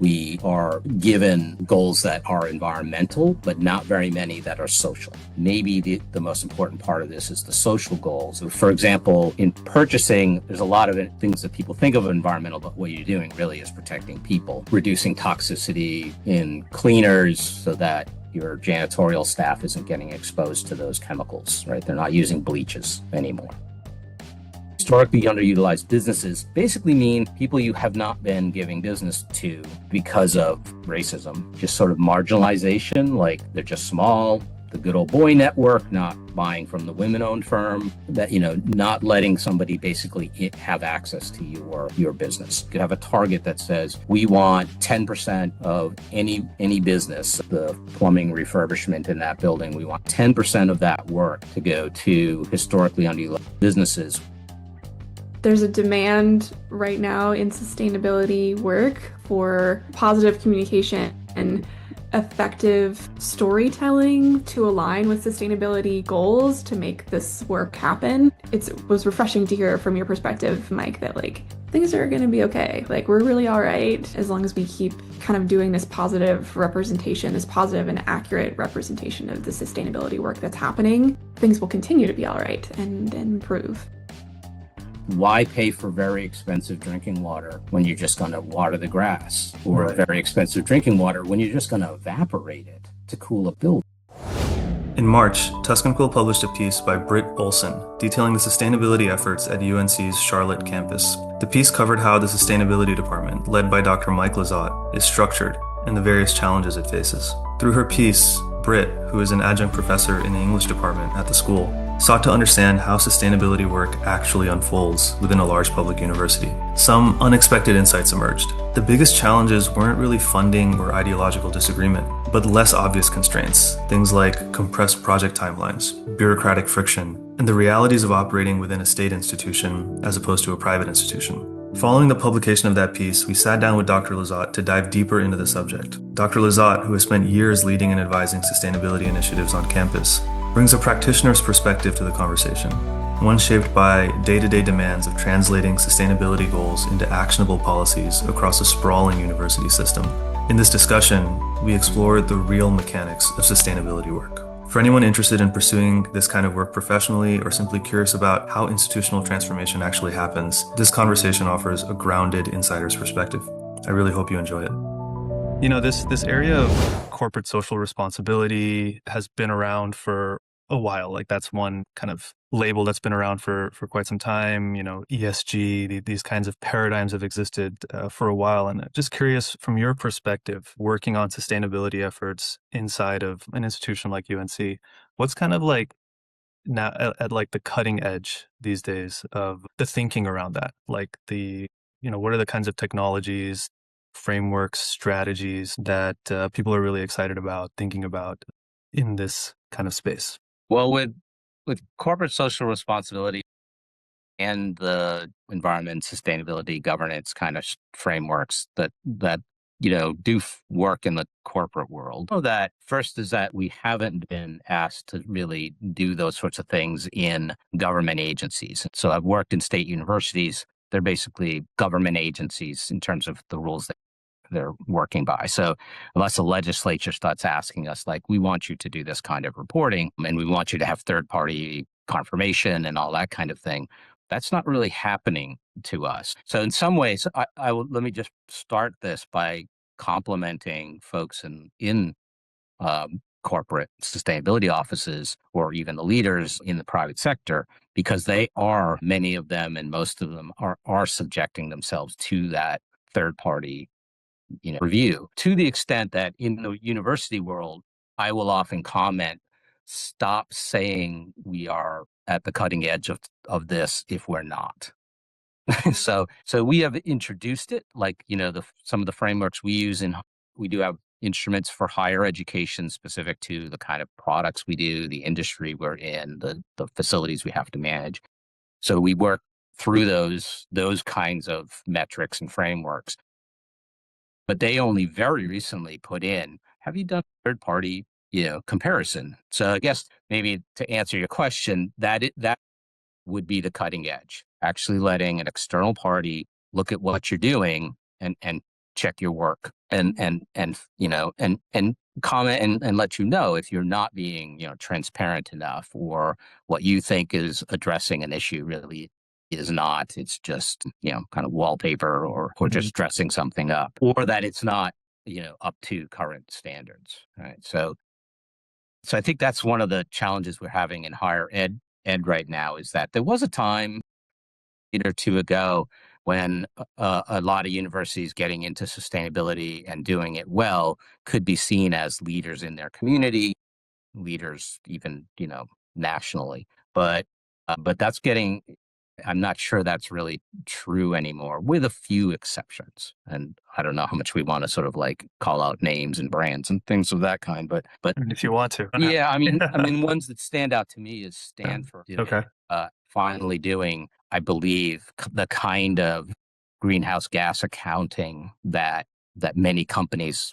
We are given goals that are environmental, but not very many that are social. Maybe the most important part of this is the social goals. For example, in purchasing, there's a lot of things that people think of environmental, but what you're doing really is protecting people, reducing toxicity in cleaners so that your janitorial staff isn't getting exposed to those chemicals, right? They're not using bleaches anymore. Historically underutilized businesses basically mean people you have not been giving business to because of racism, just sort of marginalization, like they're just small, the good old boy network, not buying from the women-owned firm, that, not letting somebody basically have access to your business. You could have a target that says, we want 10% of any business, the plumbing refurbishment in that building, we want 10% of that work to go to historically underutilized businesses. There's a demand right now in sustainability work for positive communication and effective storytelling to align with sustainability goals to make this work happen. It was refreshing to hear from your perspective, Mike, that things are going to be okay. We're really all right as long as we keep kind of doing this positive representation, this positive and accurate representation of the sustainability work that's happening. Things will continue to be all right and improve. Why pay for very expensive drinking water when you're just going to water the grass, or very expensive drinking water when you're just going to evaporate it to cool a building? In March, Tusk Quill published a piece by Britt Olson detailing the sustainability efforts at UNC's Charlotte campus. The piece covered how the sustainability department, led by Dr. Mike Lizotte, is structured and the various challenges it faces. Through her piece, Britt, who is an adjunct professor in the English department at the school, sought to understand how sustainability work actually unfolds within a large public university. Some unexpected insights emerged. The biggest challenges weren't really funding or ideological disagreement, but less obvious constraints, things like compressed project timelines, bureaucratic friction, and the realities of operating within a state institution as opposed to a private institution. Following the publication of that piece, we sat down with Dr. Lizotte to dive deeper into the subject. Dr. Lizotte, who has spent years leading and advising sustainability initiatives on campus, brings a practitioner's perspective to the conversation, one shaped by day-to-day demands of translating sustainability goals into actionable policies across a sprawling university system. In this discussion, we explored the real mechanics of sustainability work. For anyone interested in pursuing this kind of work professionally or simply curious about how institutional transformation actually happens, this conversation offers a grounded insider's perspective. I really hope you enjoy it. This area of corporate social responsibility has been around for a while. That's one kind of label that's been around for quite some time. ESG, these kinds of paradigms have existed for a while. And just curious, from your perspective, working on sustainability efforts inside of an institution like UNC, what's kind of now at the cutting edge these days of the thinking around that? What are the kinds of technologies, frameworks, strategies that people are really excited about thinking about in this kind of space? Well, with corporate social responsibility and the environment, sustainability, governance kind of frameworks that do work in the corporate world. That first is that we haven't been asked to really do those sorts of things in government agencies. So I've worked in state universities. They're basically government agencies in terms of the rules that they're working by. So unless the legislature starts asking us, we want you to do this kind of reporting and we want you to have third-party confirmation and all that kind of thing, that's not really happening to us. So in some ways, let me just start this by complimenting folks in corporate sustainability offices, or even the leaders in the private sector, because many of them and most of them are subjecting themselves to that third-party review, to the extent that in the university world, I will often comment, stop saying we are at the cutting edge of this if we're not. So we have introduced it, some of the frameworks we use we do have instruments for higher education specific to the kind of products we do, the industry we're in, the facilities we have to manage. So we work through those kinds of metrics and frameworks. But they only very recently put in, have you done third-party, comparison? So I guess maybe to answer your question, that would be the cutting edge, actually letting an external party look at what you're doing and check your work and comment and let you know if you're not being, transparent enough, or what you think is addressing an issue really is not. It's just, kind of wallpaper, or just dressing something up, or that it's not, up to current standards. Right. So I think that's one of the challenges we're having in higher ed right now, is that there was a time or two ago when a lot of universities getting into sustainability and doing it well could be seen as leaders in their community, leaders even, nationally. But that's getting, I'm not sure that's really true anymore, with a few exceptions. And I don't know how much we want to sort of like call out names and brands and things of that kind, but if you want to. yeah, I mean, ones that stand out to me is Stanford. Okay. Finally doing, I believe, the kind of greenhouse gas accounting that many companies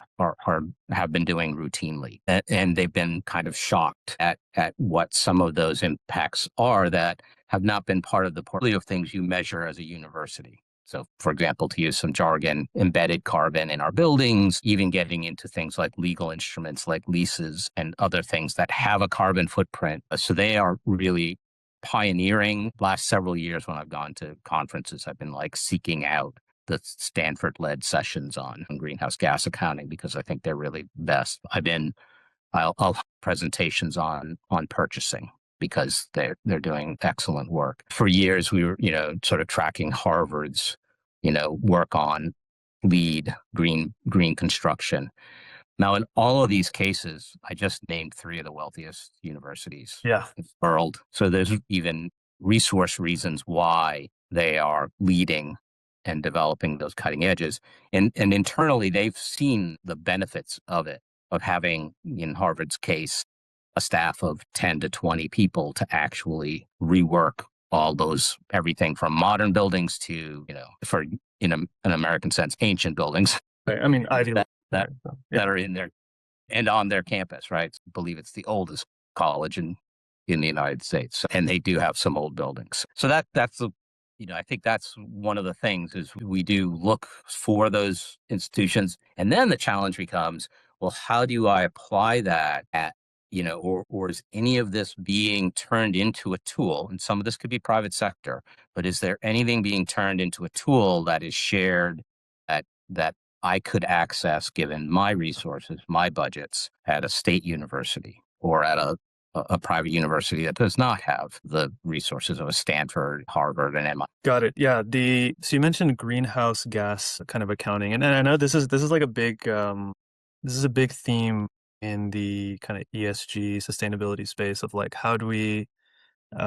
have been doing routinely, and they've been kind of shocked at what some of those impacts are that have not been part of the portfolio of things you measure as a university. So, for example, to use some jargon, embedded carbon in our buildings, even getting into things like legal instruments like leases and other things that have a carbon footprint. So they are really pioneering. Last several years when I've gone to conferences, I've been like seeking out the Stanford-led sessions on greenhouse gas accounting, because I think they're really best. I'll have presentations on purchasing, because they're doing excellent work. For years, we were, sort of tracking Harvard's, work on LEED, green construction. Now, in all of these cases, I just named 3 of the wealthiest universities in the world. So there's even resource reasons why they are leading and developing those cutting edges. And internally, they've seen the benefits of it, of having, in Harvard's case, a staff of 10 to 20 people to actually rework all those, everything from modern buildings to, for in an American sense, ancient buildings. I mean, that are in there and on their campus, right? I believe it's the oldest college in the United States, and they do have some old buildings. So that's the, I think that's one of the things, is we do look for those institutions, and then the challenge becomes, well, how do I apply that at, or is any of this being turned into a tool? And some of this could be private sector, but is there anything being turned into a tool that is shared, that I could access, given my resources, my budgets, at a state university, or at a private university that does not have the resources of a Stanford, Harvard, and MIT. Got it. Yeah. So you mentioned greenhouse gas kind of accounting, and I know this is like a big this is a big theme in the kind of ESG sustainability space, of like, how do we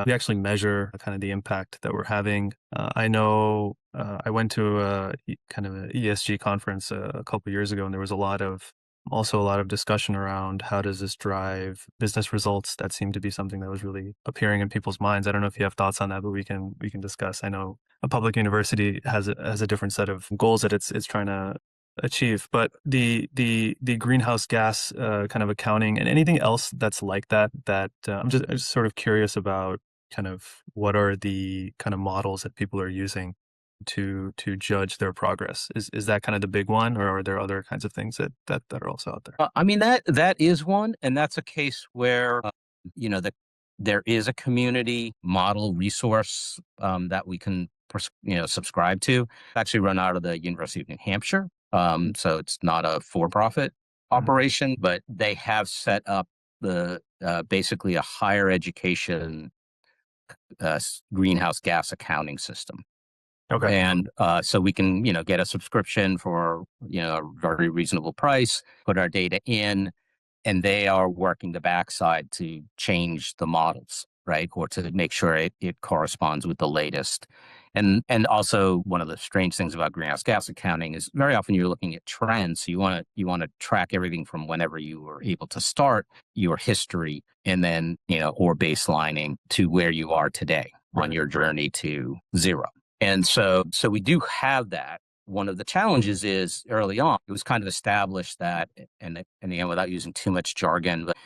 actually measure kind of the impact that we're having. I know I went to a kind of an ESG conference a couple of years ago, and there was also a lot of discussion around how does this drive business results. That seemed to be something that was really appearing in people's minds. I don't know if you have thoughts on that, but we can discuss. I know a public university has a different set of goals that it's trying to achieve, but the greenhouse gas kind of accounting, and anything else that's like that I'm just sort of curious about, kind of what are the kind of models that people are using to judge their progress. Is that kind of the big one, or are there other kinds of things that are also out there? I mean, that is one, and that's a case where there is a community model resource that we can subscribe to. Actually run out of the University of New Hampshire. So it's not a for-profit operation, but they have set up the basically a higher education greenhouse gas accounting system. Okay. And so we can, get a subscription for, a very reasonable price, put our data in, and they are working the backside to change the models, right? Or to make sure it corresponds with the latest. And also, one of the strange things about greenhouse gas accounting is very often you're looking at trends. So you want to track everything from whenever you were able to start your history, and then, or baselining to where you are today on your journey to zero. And so we do have that. One of the challenges is, early on, it was kind of established that, and again, without using too much jargon, but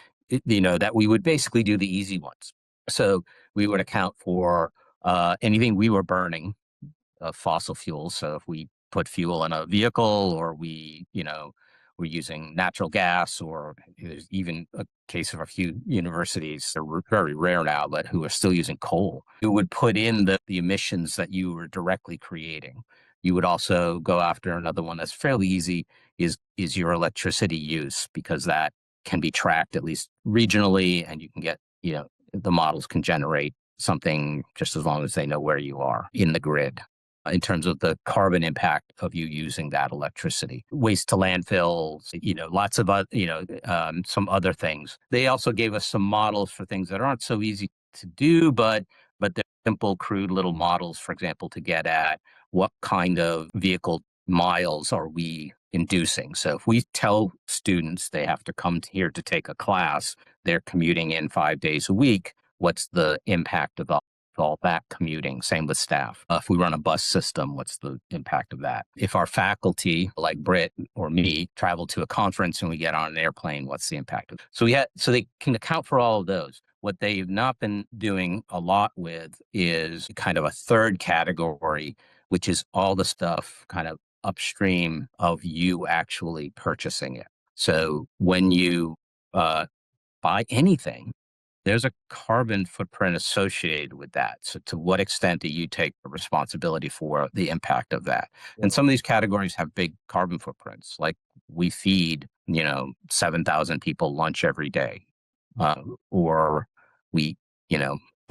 that we would basically do the easy ones. So we would account for anything we were burning of fossil fuels. So if we put fuel in a vehicle, or we're using natural gas, or there's even a case of a few universities, they're very rare now, but who are still using coal. You would put in the emissions that you were directly creating. You would also go after another one that's fairly easy is your electricity use, because that can be tracked at least regionally, and you can get, the models can generate something just as long as they know where you are in the grid in terms of the carbon impact of you using that electricity. Waste to landfills, lots of some other things. They also gave us some models for things that aren't so easy to do, but they're simple, crude little models, for example, to get at what kind of vehicle miles are we inducing. So if we tell students they have to come here to take a class, they're commuting in 5 days a week, what's the impact of all that commuting? Same with staff. If we run a bus system, what's the impact of that? If our faculty, like Britt or me, travel to a conference and we get on an airplane, what's the impact of it? So they can account for all of those. What they've not been doing a lot with is kind of a third category, which is all the stuff kind of upstream of you actually purchasing it. So when you buy anything, there's a carbon footprint associated with that. So to what extent do you take responsibility for the impact of that? And some of these categories have big carbon footprints, like we feed, 7,000 people lunch every day. Or we,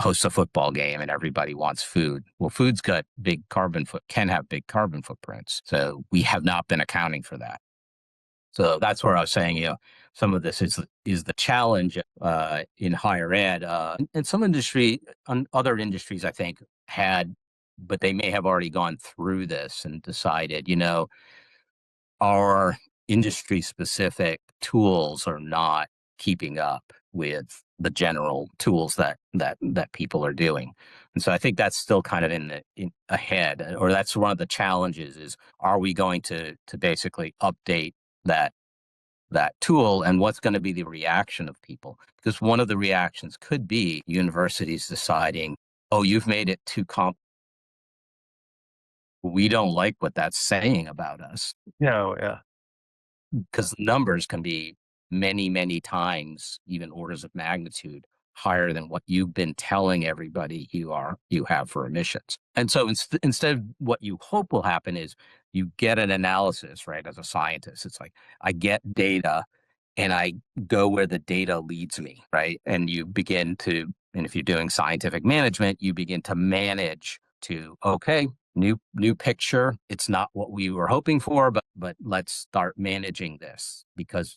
host a football game and everybody wants food. Well, food's got can have big carbon footprints. So we have not been accounting for that. So that's where I was saying, some of this is the challenge in higher ed. And some other industries, I think, but they may have already gone through this and decided, our industry-specific tools are not keeping up with the general tools that people are doing. And so I think that's still kind of ahead, or that's one of the challenges is, are we going to basically update that tool, and what's going to be the reaction of people? Because one of the reactions could be universities deciding, oh, you've made it too complex. We don't like what that's saying about us. Yeah. Because the numbers can be many, many times, even orders of magnitude, higher than what you've been telling everybody you have for emissions. And so instead of what you hope will happen is you get an analysis, right? As a scientist, it's like, I get data and I go where the data leads me, right? And and if you're doing scientific management, you begin to manage to, okay, new picture. It's not what we were hoping for, but let's start managing this, because,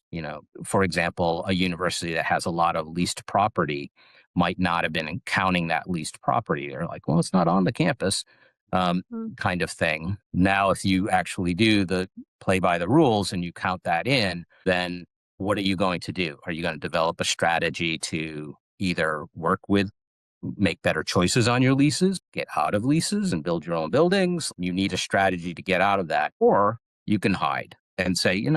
for example, a university that has a lot of leased property might not have been counting that leased property. They're like, well, it's not on the campus, kind of thing. Now, if you actually do the play by the rules and you count that in, then what are you going to do? Are you going to develop a strategy to either make better choices on your leases, get out of leases and build your own buildings? You need a strategy to get out of that. Or you can hide and say,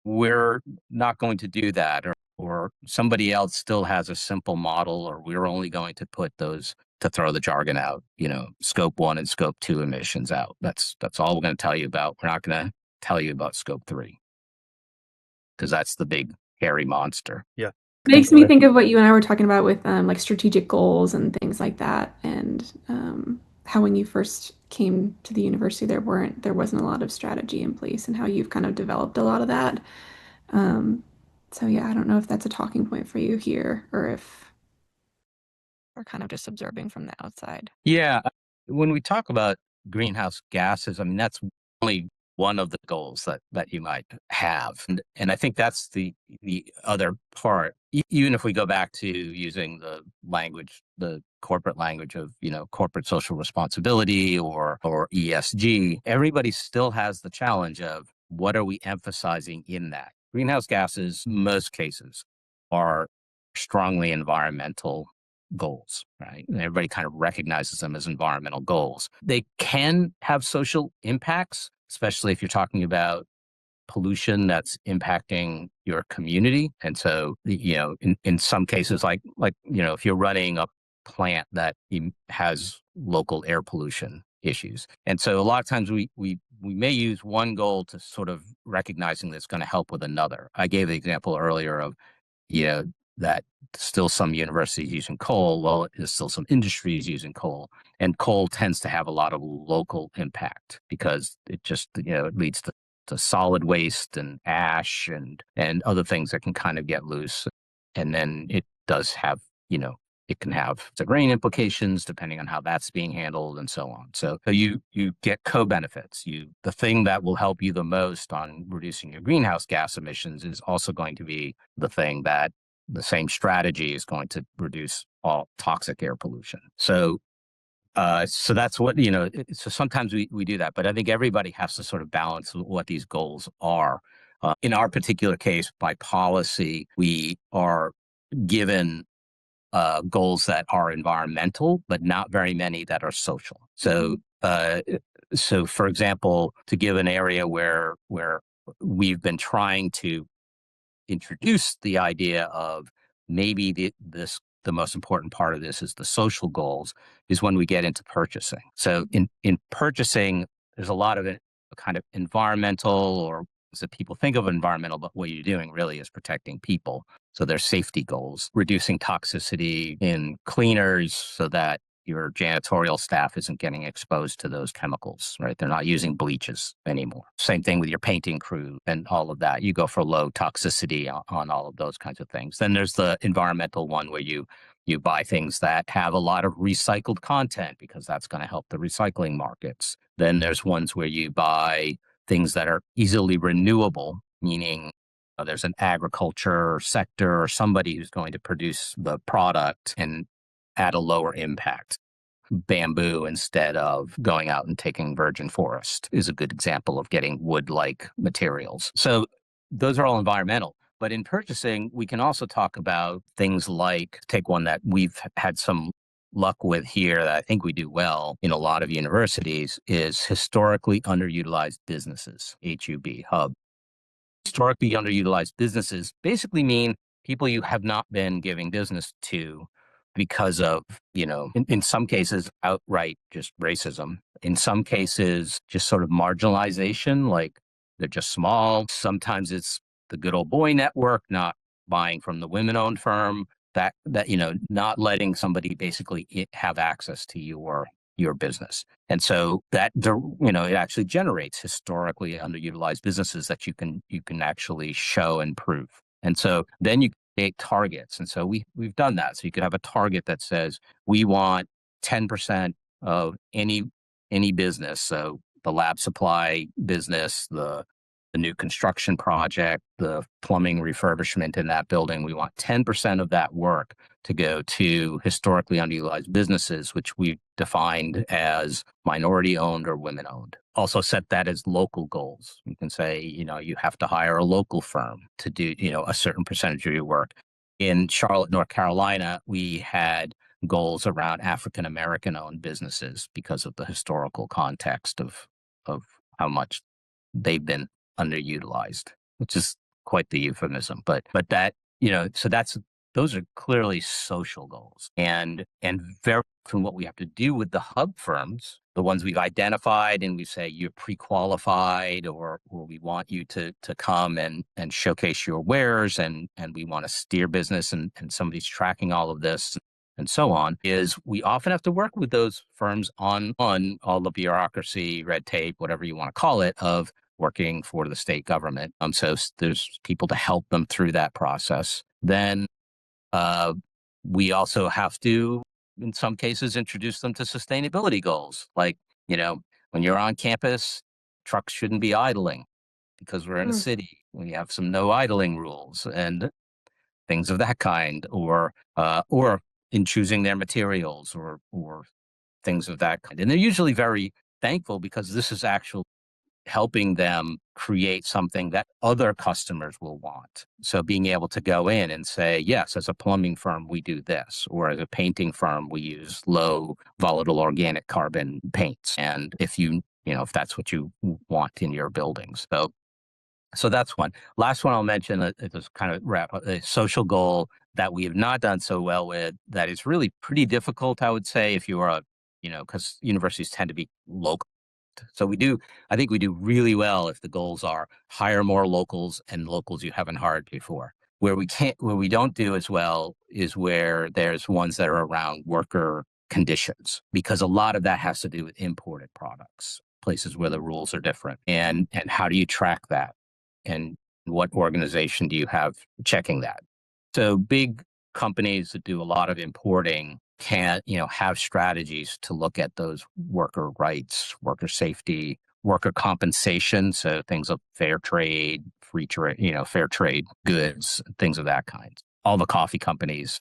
we're not going to do that, or somebody else still has a simple model, or we're only going to put those, to throw the jargon out, scope 1 and scope 2 emissions out. That's all we're going to tell you about. We're not going to tell you about scope 3, because that's the big hairy monster. Yeah. Makes me think of what you and I were talking about with like strategic goals and things like that, and how when you first came to the university there wasn't a lot of strategy in place, and how you've kind of developed a lot of that. So yeah, I don't know if that's a talking point for you here, or if we're kind of just observing from the outside. Yeah. When we talk about greenhouse gases, I mean, that's only one of the goals that you might have. And I think that's the other part. Even if we go back to using the corporate language of, corporate social responsibility or ESG, everybody still has the challenge of, what are we emphasizing in that? Greenhouse gases, most cases, are strongly environmental goals, right? And everybody kind of recognizes them as environmental goals. They can have social impacts, especially if you're talking about pollution that's impacting your community. And so, in some cases, like if you're running a plant that has local air pollution issues. And so a lot of times we we may use one goal to sort of recognizing that's going to help with another. I gave the example earlier of, you know, that still some universities using coal. Well, there's still some industries using coal, and coal tends to have a lot of local impact because it just, it leads to solid waste and ash and other things that can kind of get loose. And then it does have, it can have the grain implications depending on how that's being handled and so on. So you get co-benefits. The thing that will help you the most on reducing your greenhouse gas emissions is also going to be the thing that the same strategy is going to reduce all toxic air pollution. So so that's what, so sometimes we do that, but I think everybody has to sort of balance what these goals are. In our particular case, by policy, we are given goals that are environmental, but not very many that are social. So, so for example, to give an area where we've been trying to introduce the idea of maybe the most important part of this is the social goals, is when we get into purchasing. So in purchasing, there's a lot of it kind of environmental, or that people think of environmental, but what you're doing really is protecting people. So there's safety goals, reducing toxicity in cleaners so that your janitorial staff isn't getting exposed to those chemicals, right? They're not using bleaches anymore. Same thing with your painting crew and all of that. You go for low toxicity on all of those kinds of things. Then there's the environmental one where you buy things that have a lot of recycled content because that's going to help the recycling markets. Then there's ones where you buy things that are easily renewable, meaning there's an agriculture sector or somebody who's going to produce the product and at a lower impact. Bamboo instead of going out and taking virgin forest is a good example of getting wood-like materials. So those are all environmental. But in purchasing, we can also talk about things like, take one that we've had some luck with here that I think we do well in a lot of universities, is historically underutilized businesses, HUB. Historically underutilized businesses basically mean people you have not been giving business to because of, in some cases, outright just racism. In some cases, just sort of marginalization, like they're just small. Sometimes it's the good old boy network, not buying from the women-owned firm, that not letting somebody basically have access to your business. And so that, it actually generates historically underutilized businesses that you can actually show and prove. And so then you create targets. And so we've done that. So you could have a target that says we want 10% of any business. So the lab supply business, the new construction project, the plumbing refurbishment in that building, we want 10% of that work to go to historically underutilized businesses, which we defined as minority owned or women owned. Also set that as local goals. You can say, you have to hire a local firm to do, a certain percentage of your work. In Charlotte, North Carolina, we had goals around African American owned businesses because of the historical context of how much they've been underutilized, which is quite the euphemism. But that, so those are clearly social goals. And very often what we have to do with the hub firms, the ones we've identified and we say you're pre-qualified, or we want you to come and showcase your wares, and we want to steer business, and somebody's tracking all of this and so on, is we often have to work with those firms on all the bureaucracy, red tape, whatever you want to call it, of working for the state government. So there's people to help them through that process. Then we also have to, in some cases, introduce them to sustainability goals. Like, when you're on campus, trucks shouldn't be idling because we're in a city. We have some no idling rules and things of that kind, or in choosing their materials or things of that kind. And they're usually very thankful because this is actually helping them create something that other customers will want. So being able to go in and say, yes, as a plumbing firm, we do this, or as a painting firm, we use low volatile organic carbon paints. And if if that's what you want in your buildings. So that's one. Last one I'll mention, it was kind of wrap up, a social goal that we have not done so well with, that is really pretty difficult, I would say, if you are because universities tend to be local product. So I think we do really well if the goals are hire more locals and locals you haven't hired before. Where we don't do as well is where there's ones that are around worker conditions, because a lot of that has to do with imported products, places where the rules are different. And how do you track that? And what organization do you have checking that? So big companies that do a lot of importing can, have strategies to look at those worker rights, worker safety, worker compensation. So things of fair trade, free trade, fair trade goods, things of that kind. All the coffee companies,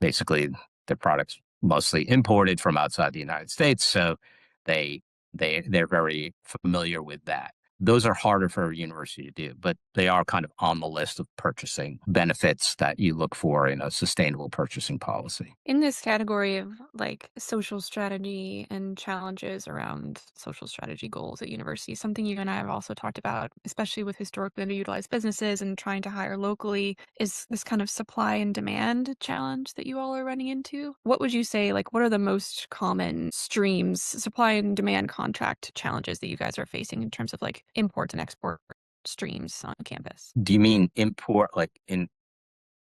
basically their products mostly imported from outside the United States. So they're very familiar with that. Those are harder for a university to do, but they are kind of on the list of purchasing benefits that you look for in a sustainable purchasing policy. In this category of like social strategy and challenges around social strategy goals at universities, something you and I have also talked about, especially with historically underutilized businesses and trying to hire locally, is this kind of supply and demand challenge that you all are running into. What would you say, like, what are the most common streams, supply and demand contract challenges that you guys are facing in terms of like import and export streams on campus? Do you mean import like in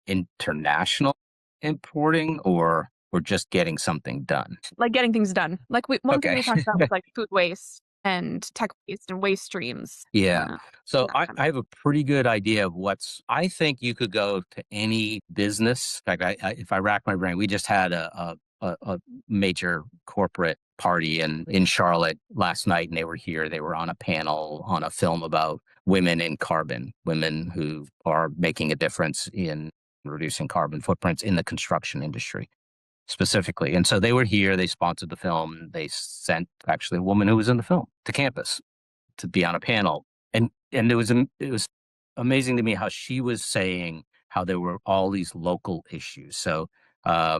international importing or just getting something done? Like getting things done. Like one thing Okay. we talked about was like food waste and tech waste and waste streams. Yeah. So that I, kind I have a pretty good idea of I think you could go to any business. In fact, if I rack my brain, we just had a major corporate party in Charlotte last night, and they were here. They were on a panel on a film about women in carbon, women who are making a difference in reducing carbon footprints in the construction industry specifically. And so they were here, they sponsored the film. They sent actually a woman who was in the film to campus to be on a panel. And it was amazing to me how she was saying how there were all these local issues. So I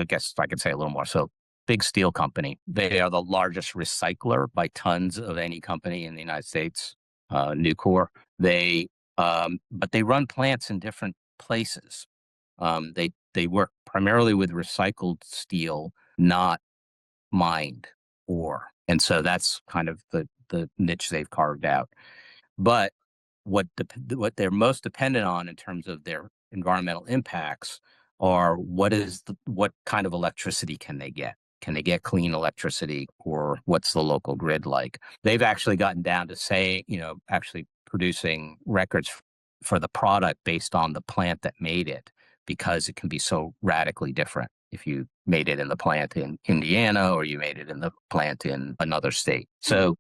guess I could say a little more. So big steel company, they are the largest recycler by tons of any company in the United States, Nucor. But they run plants in different places. They work primarily with recycled steel, not mined ore. And so that's kind of the niche they've carved out. But what they're most dependent on in terms of their environmental impacts are what kind of electricity can they get? Can they get clean electricity, or what's the local grid like? They've actually gotten down to say, actually producing records for the product based on the plant that made it, because it can be so radically different if you made it in the plant in Indiana or you made it in the plant in another state. So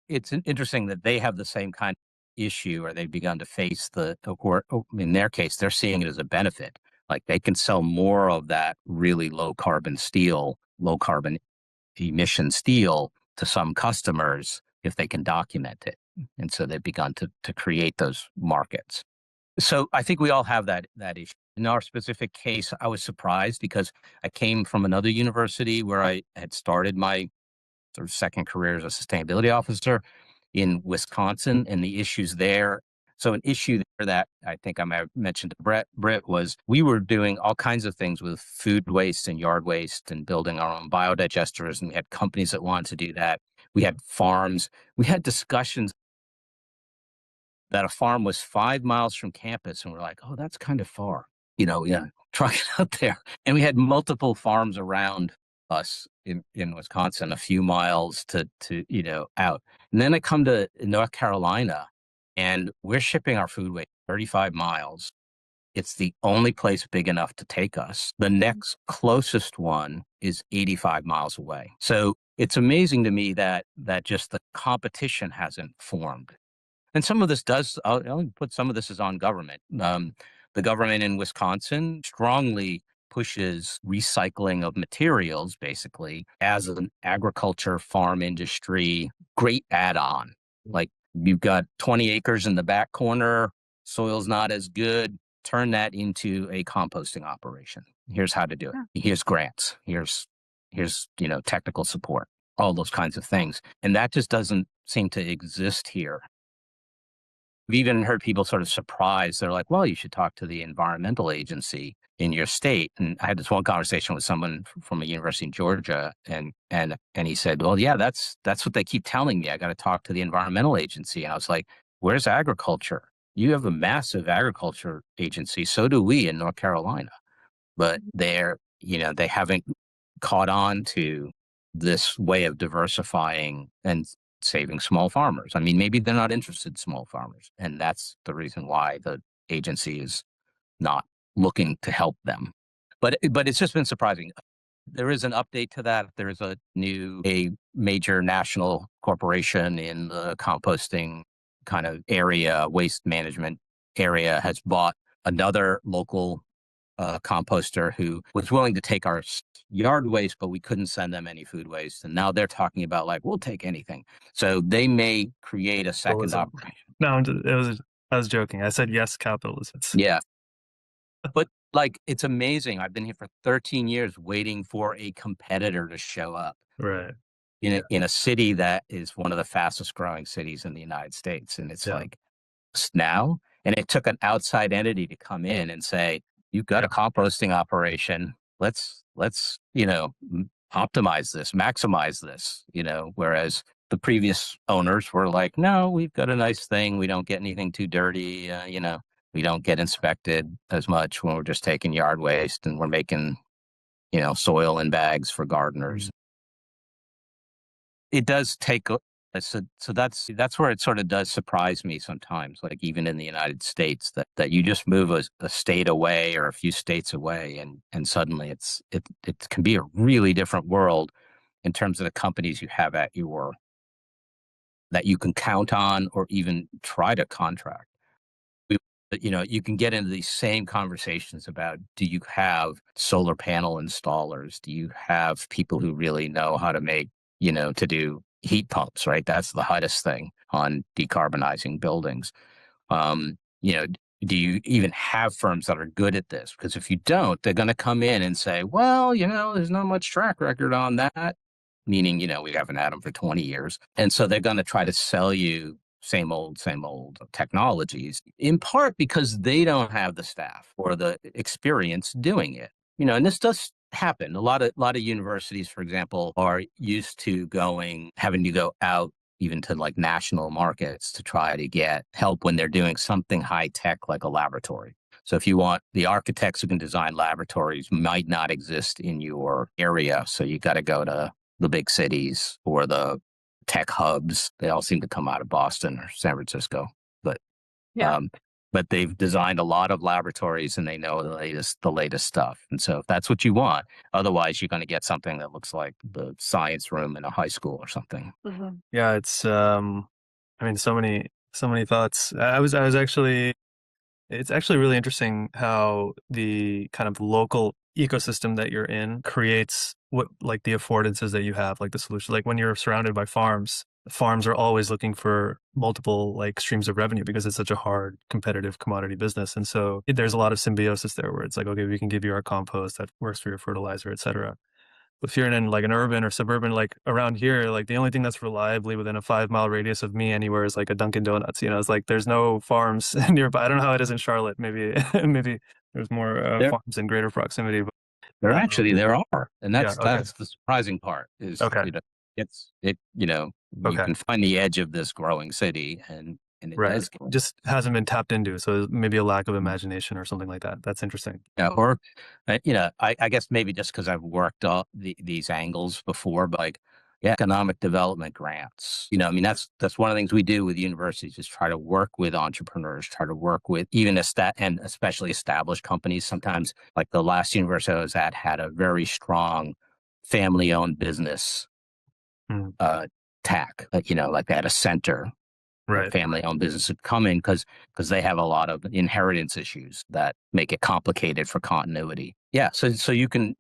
it's interesting that they have the same kind of issue, or they've begun to face or in their case, they're seeing it as a benefit. Like they can sell more of that really low carbon steel, low carbon emission steel to some customers if they can document it. And so they've begun to create those markets. So I think we all have that issue. In our specific case, I was surprised because I came from another university where I had started my sort of second career as a sustainability officer in Wisconsin, and the issues there. So an issue there that I think I might have mentioned to Britt was we were doing all kinds of things with food waste and yard waste and building our own biodigesters, and we had companies that wanted to do that. We had farms. We had discussions that a farm was 5 miles from campus, and we're like, oh, that's kind of far. Truck it out there. And we had multiple farms around us in Wisconsin, a few miles to out. And then I come to North Carolina, and we're shipping our food waste 35 miles. It's the only place big enough to take us. The next closest one is 85 miles away. So it's amazing to me that just the competition hasn't formed. And some of this I'll put some of this is on government. The government in Wisconsin strongly pushes recycling of materials, basically, as an agriculture farm industry great add-on. Like, you've got 20 acres in the back corner, soil's not as good, turn that into a composting operation. Here's how to do it. Here's grants. Here's technical support, all those kinds of things. And that just doesn't seem to exist here. I've even heard people sort of surprised. They're like, well, you should talk to the environmental agency in your state. And I had this one conversation with someone from a university in Georgia, and he said, well, yeah, that's what they keep telling me. I got to talk to the environmental agency. And I was like, where's agriculture? You have a massive agriculture agency. So do we in North Carolina. But they haven't caught on to this way of diversifying and saving small farmers. I mean, maybe they're not interested in small farmers, and that's the reason why the agency is not looking to help them. But it's just been surprising. There is an update to that. There is a major national corporation in the composting kind of area, waste management area, has bought another local composter who was willing to take our yard waste, but we couldn't send them any food waste. And now they're talking about like, we'll take anything. So they may create a second operation. No, I was joking. I said yes, capitalism. Yeah. But like, it's amazing. I've been here for 13 years waiting for a competitor to show up. Right. In a city that is one of the fastest growing cities in the United States. And it's like now, and it took an outside entity to come in and say, you've got a composting operation. Let's optimize this, maximize this, whereas the previous owners were like, no, we've got a nice thing. We don't get anything too dirty. We don't get inspected as much when we're just taking yard waste, and we're making, soil in bags for gardeners. It does take so that's where it sort of does surprise me sometimes, like even in the United States, that you just move a state away or a few states away, and suddenly it can be a really different world in terms of the companies you have that you can count on or even try to contract. You can get into these same conversations about, do you have solar panel installers? Do you have people who really know how to make, to do heat pumps, right? That's the hottest thing on decarbonizing buildings. Do you even have firms that are good at this? Because if you don't, they're going to come in and say, well, there's not much track record on that, meaning, we haven't had them for 20 years. And so they're going to try to sell you same old technologies, in part because they don't have the staff or the experience doing it. And this does happen. A lot of universities, for example, are used to having to go out even to like national markets to try to get help when they're doing something high tech like a laboratory. So if you want, the architects who can design laboratories might not exist in your area. So you got to go to the big cities or the tech hubs. They all seem to come out of Boston or San Francisco, but they've designed a lot of laboratories and they know the latest stuff. And so if that's what you want, otherwise you're going to get something that looks like the science room in a high school or something. Mm-hmm. Yeah, it's so many thoughts. It's actually really interesting how the kind of local ecosystem that you're in creates what, like, the affordances that you have, like the solution. Like when you're surrounded by farms are always looking for multiple like streams of revenue because it's such a hard competitive commodity business. And so there's a lot of symbiosis there where it's like, okay, we can give you our compost that works for your fertilizer, et cetera. If you're in like an urban or suburban, like around here, like the only thing that's reliably within a 5-mile radius of me anywhere is like a Dunkin' Donuts. It's like there's no farms nearby. I don't know how it is in Charlotte. Maybe there's more farms in greater proximity. But, there are, and that's the surprising part. Is you can find the edge of this growing city, and it does just hasn't been tapped into. So maybe a lack of imagination or something like that. That's interesting. Yeah, or I guess maybe just because I've worked these angles before, but like economic development grants. That's one of the things we do with universities is try to work with entrepreneurs, try to work with even and especially established companies. Sometimes, like the last university I was at had a very strong family-owned business tack. Like they had a center. Right. Family-owned business would come in because they have a lot of inheritance issues that make it complicated for continuity. Yeah, so you can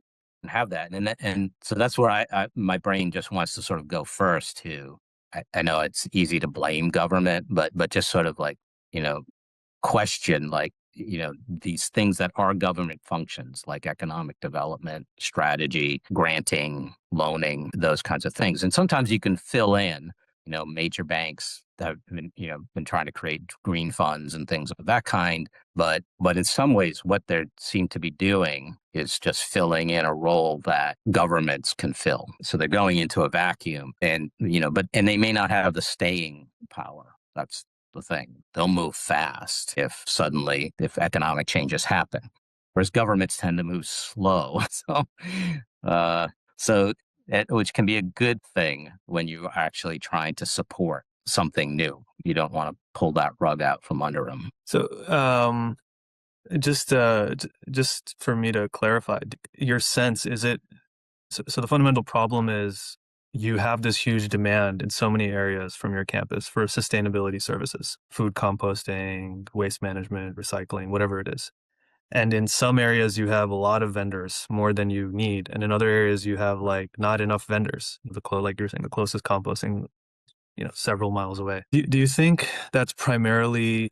have that, and so that's where my brain just wants to sort of go first to. I know it's easy to blame government, but just sort of like question like these things that are government functions like economic development, strategy, granting, loaning, those kinds of things, and sometimes you can fill in. major banks that have been trying to create green funds and things of that kind. But in some ways, what they seem to be doing is just filling in a role that governments can fill. So they're going into a vacuum, and they may not have the staying power. That's the thing. They'll move fast if economic changes happen, whereas governments tend to move slow. Which can be a good thing when you're actually trying to support something new. You don't want to pull that rug out from under them. So, just for me to clarify, your sense is it? So the fundamental problem is you have this huge demand in so many areas from your campus for sustainability services, food composting, waste management, recycling, whatever it is. And in some areas you have a lot of vendors, more than you need, and in other areas you have like not enough vendors. Like you're saying, the closest composting, several miles away. Do you think that's primarily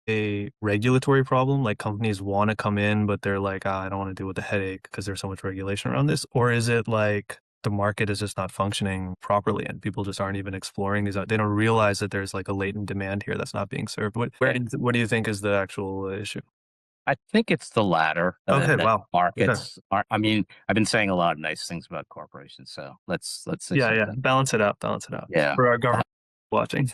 a regulatory problem? Like companies want to come in, but they're like, I don't want to deal with the headache because there's so much regulation around this? Or is it like the market is just not functioning properly and people just aren't even exploring these? They don't realize that there's like a latent demand here that's not being served. What do you think is the actual issue? I think it's the latter. Okay, wow. Markets are. I mean, I've been saying a lot of nice things about corporations, so let's Yeah. Balance it out. Yeah, for our government watching.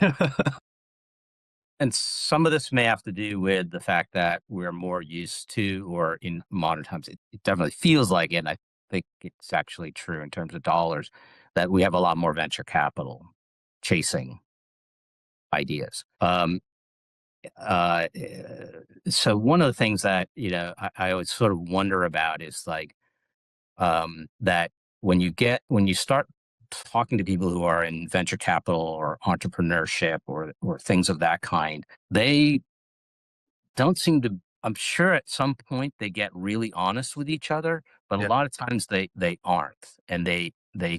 and some of this may have to do with the fact that we're more used to, or in modern times, it definitely feels like it. And I think it's actually true in terms of dollars, that we have a lot more venture capital chasing ideas. So one of the things that I always sort of wonder about is like that when you start talking to people who are in venture capital or entrepreneurship or things of that kind, they don't seem to. I'm sure at some point they get really honest with each other, but Yeah. a lot of times they aren't, and they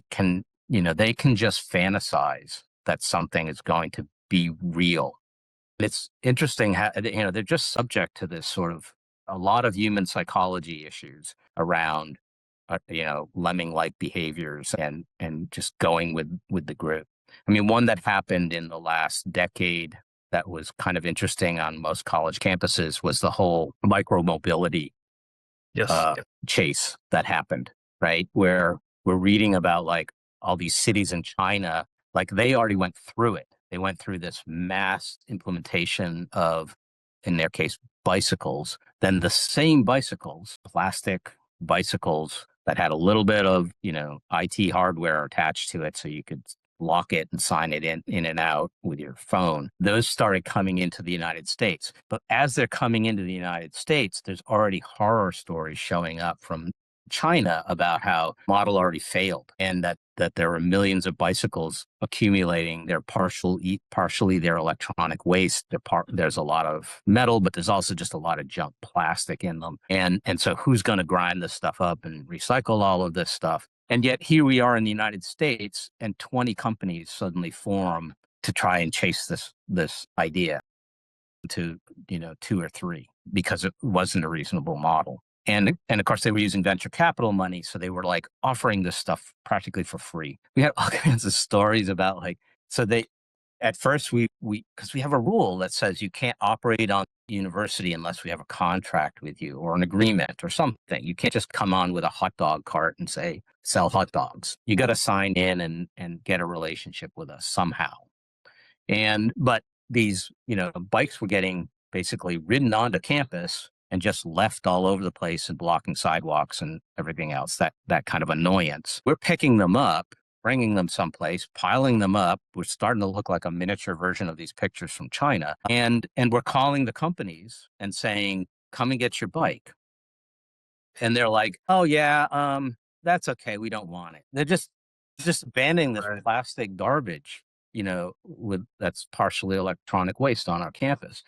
can they can just fantasize that something is going to be real. It's interesting how they're just subject to this sort of a lot of human psychology issues around lemming-like behaviors and just going with the group. I mean, one that happened in the last decade that was kind of interesting on most college campuses was the whole micromobility chase that happened, right? Where we're reading about like all these cities in China, like they already went through it. They went through this mass implementation of, in their case, bicycles. Then the same bicycles, plastic bicycles that had a little bit of, IT hardware attached to it so you could lock it and sign it in and out with your phone. Those started coming into the United States. But as they're coming into the United States, there's already horror stories showing up from China about how model already failed, and that there were millions of bicycles accumulating. They're partially their electronic waste. There's a lot of metal, but there's also just a lot of junk plastic in them. And so who's going to grind this stuff up and recycle all of this stuff? And yet here we are in the United States, and 20 companies suddenly form to try and chase this idea to 2 or 3 because it wasn't a reasonable model. And of course, they were using venture capital money, so they were like offering this stuff practically for free. We had all kinds of stories about like, so they, at first because we have a rule that says you can't operate on university unless we have a contract with you or an agreement or something. You can't just come on with a hot dog cart and say, sell hot dogs. You got to sign in and get a relationship with us somehow. But these, bikes were getting basically ridden onto campus and just left all over the place and blocking sidewalks and everything else, that kind of annoyance. We're picking them up, bringing them someplace, piling them up. We're starting to look like a miniature version of these pictures from China. And we're calling the companies and saying, come and get your bike. And they're like, oh yeah, that's okay. We don't want it. They're just abandoning this plastic garbage, that's partially electronic waste on our campus.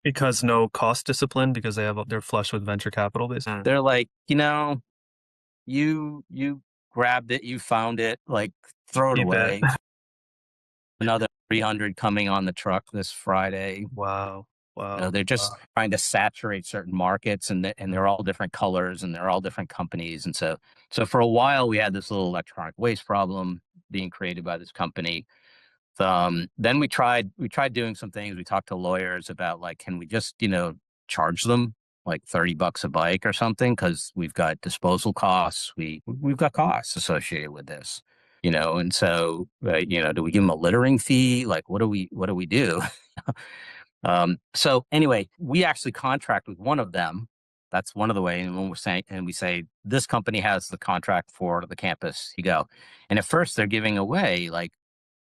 Because no cost discipline, because they're flush with venture capital, basically. They're like, you grabbed it, you found it, like throw it away. Another 300 coming on the truck this Friday. Wow. Wow. They're just trying to saturate certain markets, and they're all different colors, and they're all different companies. And so for a while, we had this little electronic waste problem being created by this company. Then we tried doing some things. We talked to lawyers about, like, can we just, charge them like $30 a bike or something? Because we've got disposal costs. We've got costs associated with this, and so, do we give them a littering fee? Like, what do we do? So anyway, we actually contract with one of them. That's one of the ways. And when we say this company has the contract for the campus, you go. And at first they're giving away, like,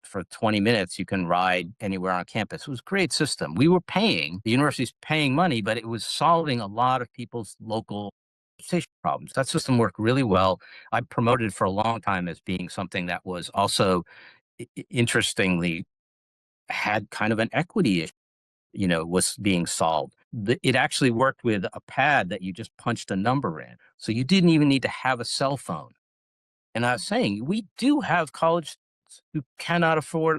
for 20 minutes, you can ride anywhere on campus. It was a great system. The university's paying money, but it was solving a lot of people's local station problems. That system worked really well. I promoted it for a long time as being something that was also, interestingly, had kind of an equity issue, was being solved. It actually worked with a pad that you just punched a number in. So you didn't even need to have a cell phone. And I was saying, we do have college students who cannot afford,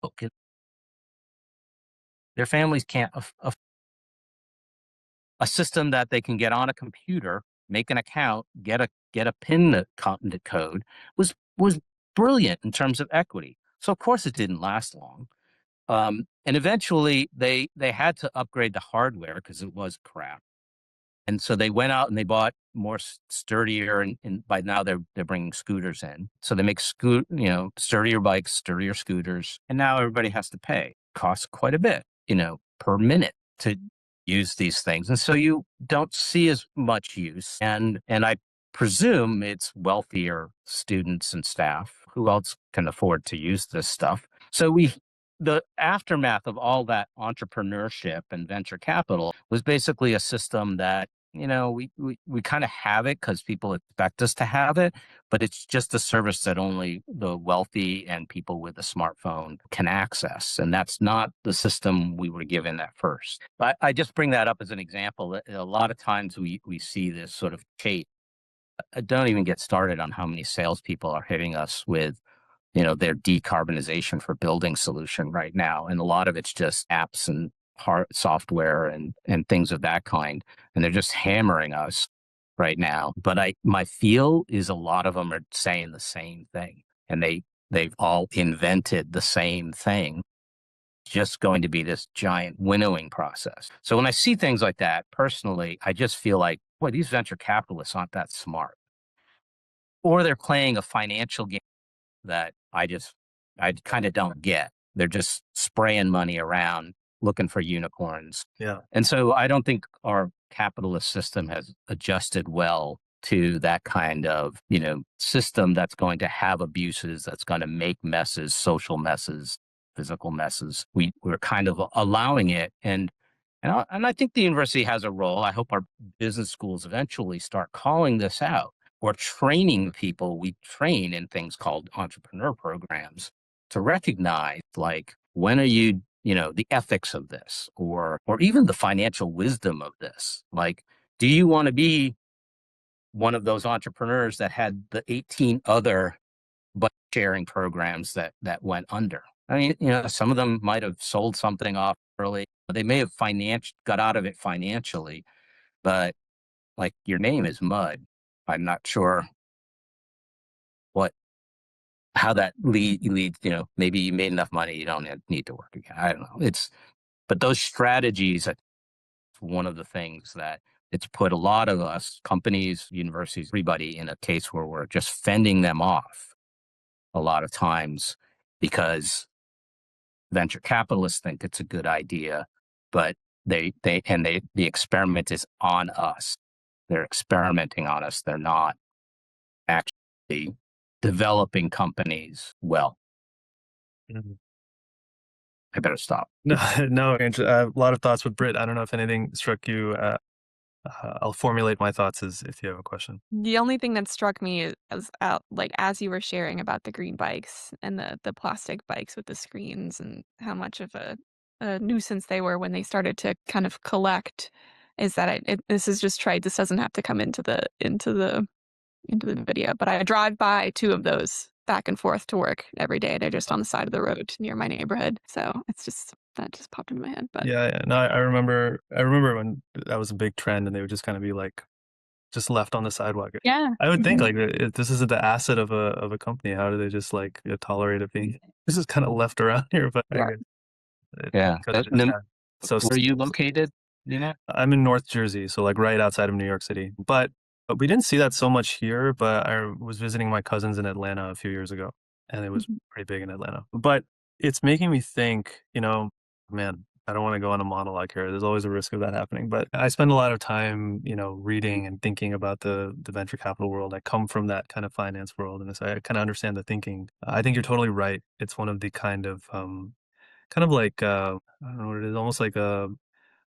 okay, their families can't, a system that they can get on a computer, make an account, get a PIN code was brilliant in terms of equity. So of course it didn't last long. And eventually they had to upgrade the hardware because it was crap. And so they went out and they bought more sturdier, and by now they're bringing scooters in. So they make sturdier bikes, sturdier scooters, and now everybody has to pay. Costs quite a bit, per minute to use these things. And so you don't see as much use. And I presume it's wealthier students and staff who else can afford to use this stuff. So the aftermath of all that entrepreneurship and venture capital was basically a system that, we kind of have it because people expect us to have it, but it's just a service that only the wealthy and people with a smartphone can access. And that's not the system we were given at first. But I just bring that up as an example. A lot of times we see this sort of chase. Don't even get started on how many salespeople are hitting us with, their decarbonization for building solution right now. And a lot of it's just apps and hard software and things of that kind. And they're just hammering us right now. But my feel is a lot of them are saying the same thing, and they've all invented the same thing. It's just going to be this giant winnowing process. So when I see things like that, personally, I just feel like, boy, these venture capitalists aren't that smart. Or they're playing a financial game that I kind of don't get. They're just spraying money around looking for unicorns. Yeah. And so I don't think our capitalist system has adjusted well to that kind of, system that's going to have abuses, that's going to make messes, social messes, physical messes. We're kind of allowing it. And I think the university has a role. I hope our business schools eventually start calling this out, or training people. We train in things called entrepreneur programs to recognize, like, when are you, the ethics of this, or even the financial wisdom of this. Like, do you want to be one of those entrepreneurs that had the 18 other bike sharing programs that went under? I mean, some of them might have sold something off early. They may have got out of it financially, but, like, your name is mud. I'm not sure how that leads, maybe you made enough money, you don't need to work again. I don't know. But those strategies, one of the things that it's put a lot of us, companies, universities, everybody, in a case where we're just fending them off a lot of times because venture capitalists think it's a good idea, but the experiment is on us. They're experimenting on us. They're not actually developing companies well. Mhm. I better stop. No, Andrew, a lot of thoughts with Britt. I don't know if anything struck you. I'll formulate my thoughts if you have a question. The only thing that struck me is like as you were sharing about the green bikes and the plastic bikes with the screens and how much of a nuisance they were when they started to kind of collect, is that this is just trite. This doesn't have to come into the video, but I drive by two of those back and forth to work every day. They're just on the side of the road near my neighborhood. So it's just, that just popped into my head. But Yeah. No, I remember when that was a big trend, and they would just kind of be like just left on the sidewalk. yeah. I would think Mhm. like if this is the asset of a company, how do they just like tolerate it being this is kind of left around here? But I Yeah. guess Yeah. because it just had so. Where are you located? You know? I'm in North Jersey, so like right outside of New York City. But we didn't see that so much here. But I was visiting my cousins in Atlanta a few years ago, and it was Mhm. pretty big in Atlanta. But it's making me think, man, I don't want to go on a monologue here. There's always a risk of that happening. But I spend a lot of time, reading and thinking about the venture capital world. I come from that kind of finance world, and so I kind of understand the thinking. I think you're totally right. It's one of the kind of like I don't know what it is, almost like a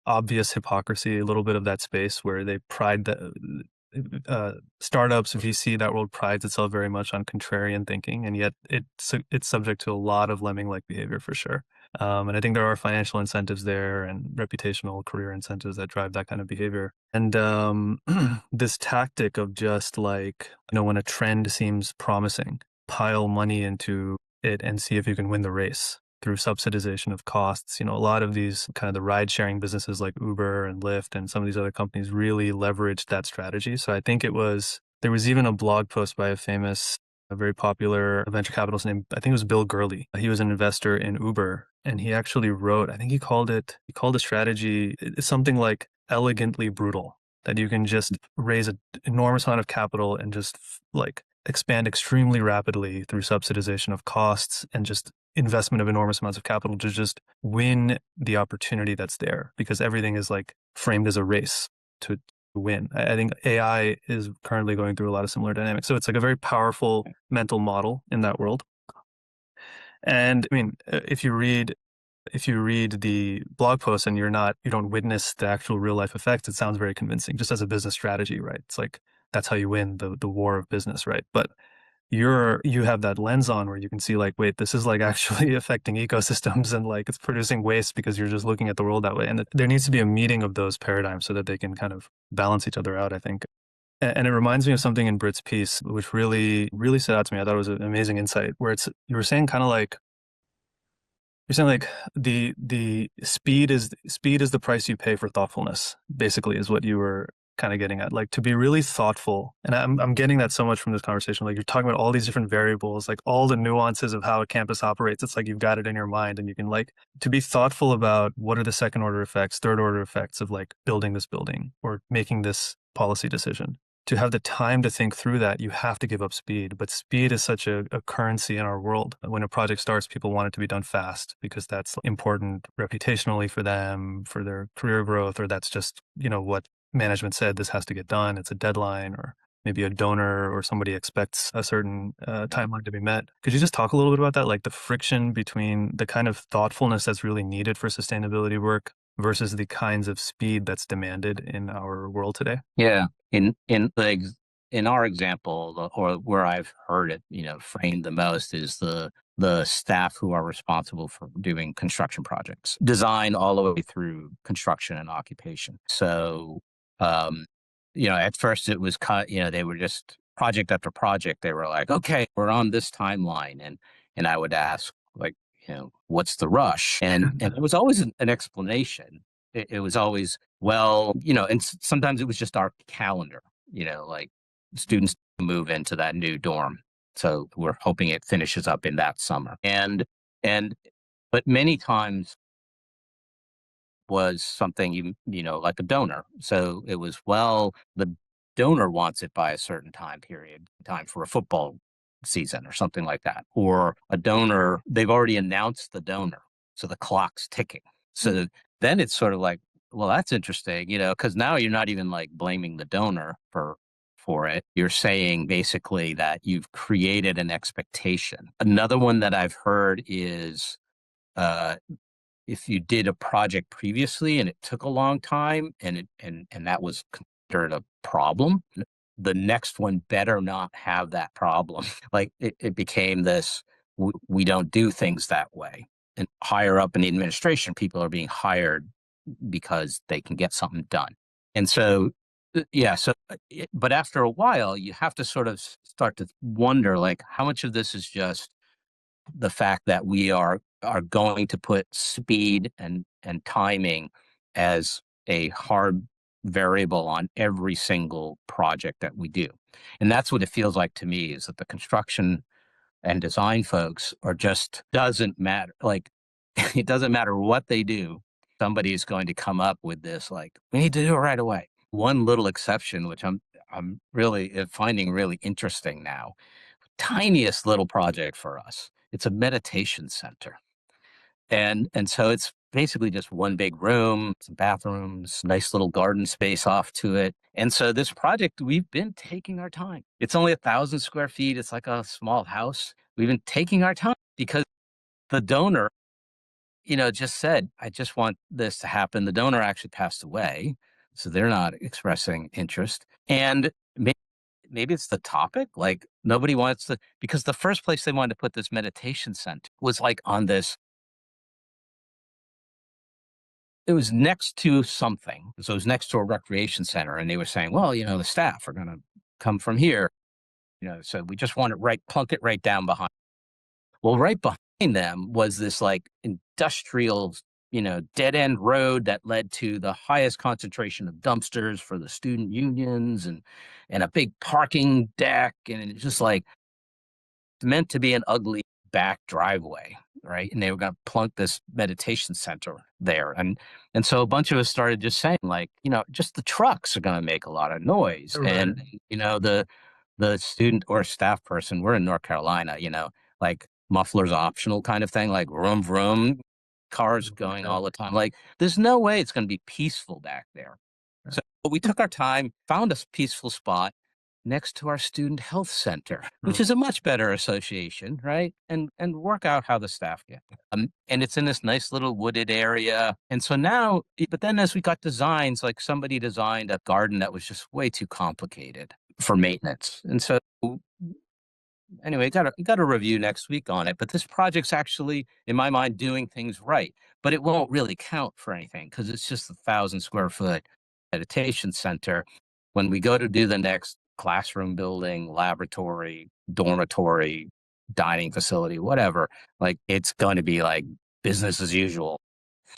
obvious hypocrisy, a little bit of that space where they pride the startups, VC, that world prides itself very much on contrarian thinking, and yet it's subject to a lot of lemming-like behavior for sure. And I think there are financial incentives there and reputational career incentives that drive that kind of behavior. And this tactic of just like, when a trend seems promising, pile money into it and see if you can win the race through subsidization of costs. A lot of these kind of the ride sharing businesses like Uber and Lyft and some of these other companies really leveraged that strategy. So I think there was even a blog post by a very popular venture capitalist named, I think it was Bill Gurley. He was an investor in Uber, and he actually wrote, I think he called the strategy something like elegantly brutal, that you can just raise an enormous amount of capital and just like expand extremely rapidly through subsidization of costs and just investment of enormous amounts of capital to just win the opportunity that's there, because everything is like framed as a race to win. I think AI is currently going through a lot of similar dynamics. So it's like a very powerful mental model in that world. And I mean, if you read the blog post and you don't witness the actual real life effects, it sounds very convincing just as a business strategy, right? It's like that's how you win the war of business, right? But you have that lens on where you can see like, wait, this is like actually affecting ecosystems, and like it's producing waste because you're just looking at the world that way. And there needs to be a meeting of those paradigms so that they can kind of balance each other out, I think. And it reminds me of something in Britt's piece, which really, really stood out to me. I thought it was an amazing insight, where you were saying kind of like, you're saying like the speed is the price you pay for thoughtfulness, basically, is what you were kind of getting at. Like to be really thoughtful. And I'm getting that so much from this conversation. Like you're talking about all these different variables, like all the nuances of how a campus operates. It's like you've got it in your mind, and you can like to be thoughtful about what are the second order effects, third order effects of like building this building or making this policy decision. To have the time to think through that, you have to give up speed. But speed is such a currency in our world. When a project starts, people want it to be done fast because that's important reputationally for them, for their career growth, or that's just, what management said, this has to get done. It's a deadline, or maybe a donor or somebody expects a certain timeline to be met. Could you just talk a little bit about that? Like the friction between the kind of thoughtfulness that's really needed for sustainability work versus the kinds of speed that's demanded in our world today? Yeah. In our example, or where I've heard it, framed the most is the staff who are responsible for doing construction projects, design all the way through construction and occupation. So, at first it was they were just project after project. They were like, okay, we're on this timeline, and I would ask like, what's the rush? And it was always an explanation. It was always, well, and sometimes it was just our calendar, like students move into that new dorm. So we're hoping it finishes up in that summer. But many times was something like a donor. So it was, well, the donor wants it by a certain time for a football season or something like that. Or a donor, they've already announced the donor. So the clock's ticking. So then it's sort of like, well, that's interesting, because now you're not even like blaming the donor for it. You're saying basically that you've created an expectation. Another one that I've heard is if you did a project previously and it took a long time and that was considered a problem, the next one better not have that problem. Like it became this, we don't do things that way. And higher up in the administration, people are being hired because they can get something done. And so Yeah. So, but after a while, you have to sort of start to wonder, like, how much of this is just the fact that we are going to put speed and timing as a hard variable on every single project that we do. And that's what it feels like to me, is that the construction and design folks are just, doesn't matter. Like, it doesn't matter what they do. Somebody is going to come up with this, like, we need to do it right away. One little exception, which I'm really finding really interesting now, tiniest little project for us. It's a meditation center. And so it's basically just one big room, some bathrooms, nice little garden space off to it. And so this project, we've been taking our time. It's only 1,000 square feet. It's like a small house. We've been taking our time because the donor, just said, I just want this to happen. The donor actually passed away, so they're not expressing interest. And maybe it's the topic. Like, nobody wants to, because the first place they wanted to put this meditation center was like on this, it was next to something. So it was next to a recreation center. And they were saying, well, the staff are going to come from here. So we just want to plunk it right down behind. Well, right behind them was this like industrial, dead end road that led to the highest concentration of dumpsters for the student unions, and a big parking deck. And it's just like, it's meant to be an ugly back driveway, right? And they were going to plunk this meditation center there. And so a bunch of us started just saying, like, just the trucks are going to make a lot of noise. Right. And, the student or staff person, we're in North Carolina, like mufflers optional kind of thing, like vroom, vroom, cars going all the time. Like, there's no way it's going to be peaceful back there. So we took our time, found a peaceful spot next to our student health center, which is a much better association, right? And work out how the staff get. And it's in this nice little wooded area. And so now, but then as we got designs, like somebody designed a garden that was just way too complicated for maintenance. And so anyway, got a review next week on it. But this project's actually, in my mind, doing things right. But it won't really count for anything because it's just 1,000 square foot meditation center. When we go to do the next classroom building, laboratory, dormitory, dining facility, whatever, like, it's going to be like business as usual.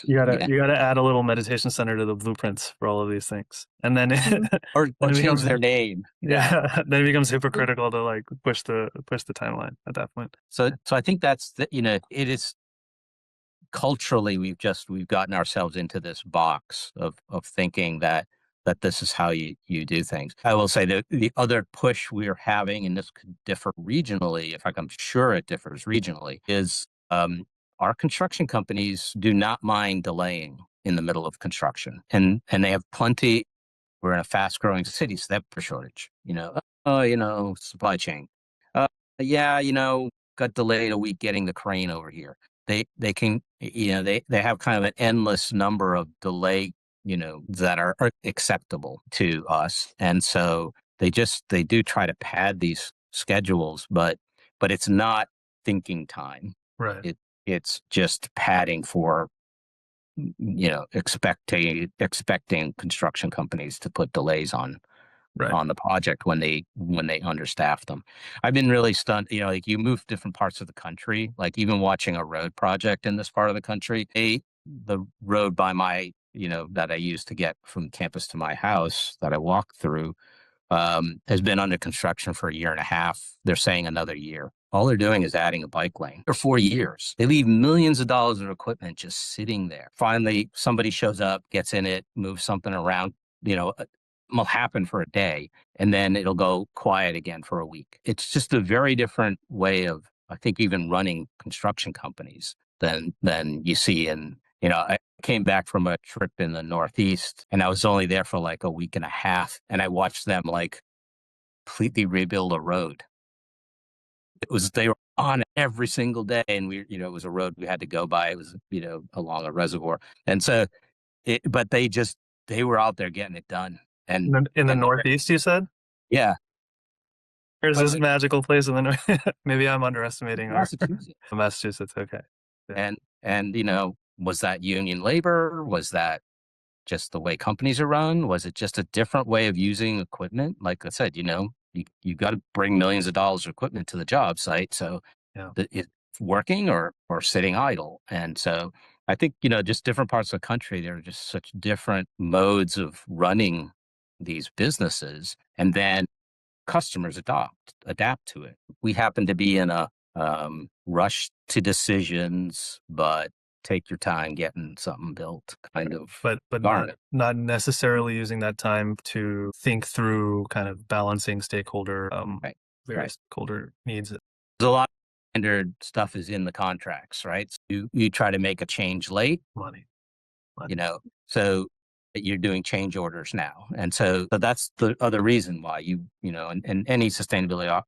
You gotta add a little meditation center to the blueprints for all of these things, and then or then change their name. Yeah, then it becomes hypocritical to like push the timeline at that point. So I think that's it is culturally we've gotten ourselves into this box of thinking that this is how you do things. I will say that the other push we're having, and this could differ regionally, in fact, I'm sure it differs regionally, is our construction companies do not mind delaying in the middle of construction. And they have plenty. We're in a fast growing city, so they have a shortage, supply chain. Yeah, got delayed a week getting the crane over here. They can, they have kind of an endless number of delay, that are acceptable to us. And so they do try to pad these schedules, but it's not thinking time. Right. It's just padding for, expecting construction companies to put delays on the project when they understaff them. I've been really stunned. Like, you move different parts of the country, like even watching a road project in this part of the country, the road by my, that I use to get from campus to my house that I walk through, has been under construction for 1.5 years. They're saying another year. All they're doing is adding a bike lane for 4 years. They leave millions of dollars of equipment just sitting there. Finally, somebody shows up, gets in it, moves something around, will happen for a day, and then it'll go quiet again for a week. It's just a very different way of, I think, even running construction companies than you see in, I came back from a trip in the Northeast, and I was only there for like 1.5 weeks, and I watched them like completely rebuild a road. They were on every single day, and it was a road we had to go by. It was, along a reservoir. And so, but they were out there getting it done. And in the Northeast, you said? Yeah. There's this magical place in the North. Maybe I'm underestimating Massachusetts. Okay. Yeah. And was that union labor? Was that just the way companies are run? Was it just a different way of using equipment? Like I said, you got to bring millions of dollars of equipment to the job site. So it's working or sitting idle. And so I think, just different parts of the country, there are just such different modes of running these businesses. And then customers adapt to it. We happen to be in a rush to decisions, but take your time getting something built kind of but not necessarily using that time to think through kind of balancing stakeholder various stakeholder needs. There's a lot of standard stuff is in the contracts, right? So you try to make a change late, Money. So you're doing change orders now. And so that's the other reason why and any sustainability,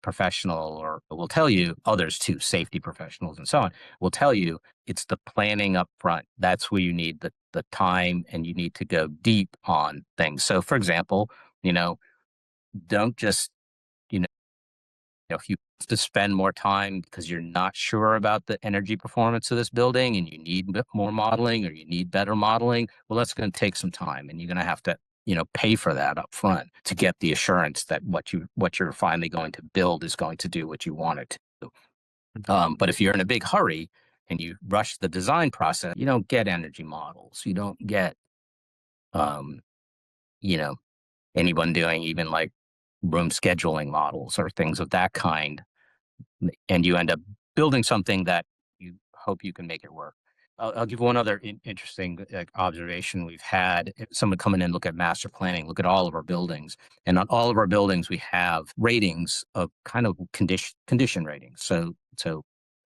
professional or will tell you, others too, safety professionals and so on, will tell you it's the planning up front. That's where you need the time, and you need to go deep on things. So for example, don't just, if you have to spend more time because you're not sure about the energy performance of this building and you need more modeling or you need better modeling, well, that's going to take some time, and you're going to have to, pay for that up front to get the assurance that what you're finally going to build is going to do what you want it to do. But if you're in a big hurry and you rush the design process, you don't get energy models. You don't get, anyone doing even like room scheduling models or things of that kind. And you end up building something that you hope you can make it work. I'll give one other interesting observation we've had. If someone come in and look at master planning, look at all of our buildings. And on all of our buildings, we have ratings of kind of condition ratings. So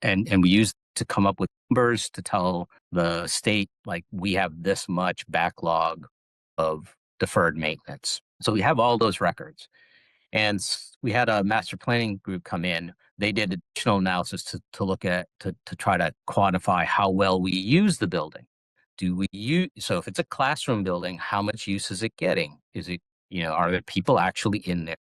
and we use to come up with numbers to tell the state, like, we have this much backlog of deferred maintenance. So we have all those records. And we had a master planning group come in. They did additional analysis to look at, to try to quantify how well we use the building. So if it's a classroom building, how much use is it getting? Is it, are there people actually in there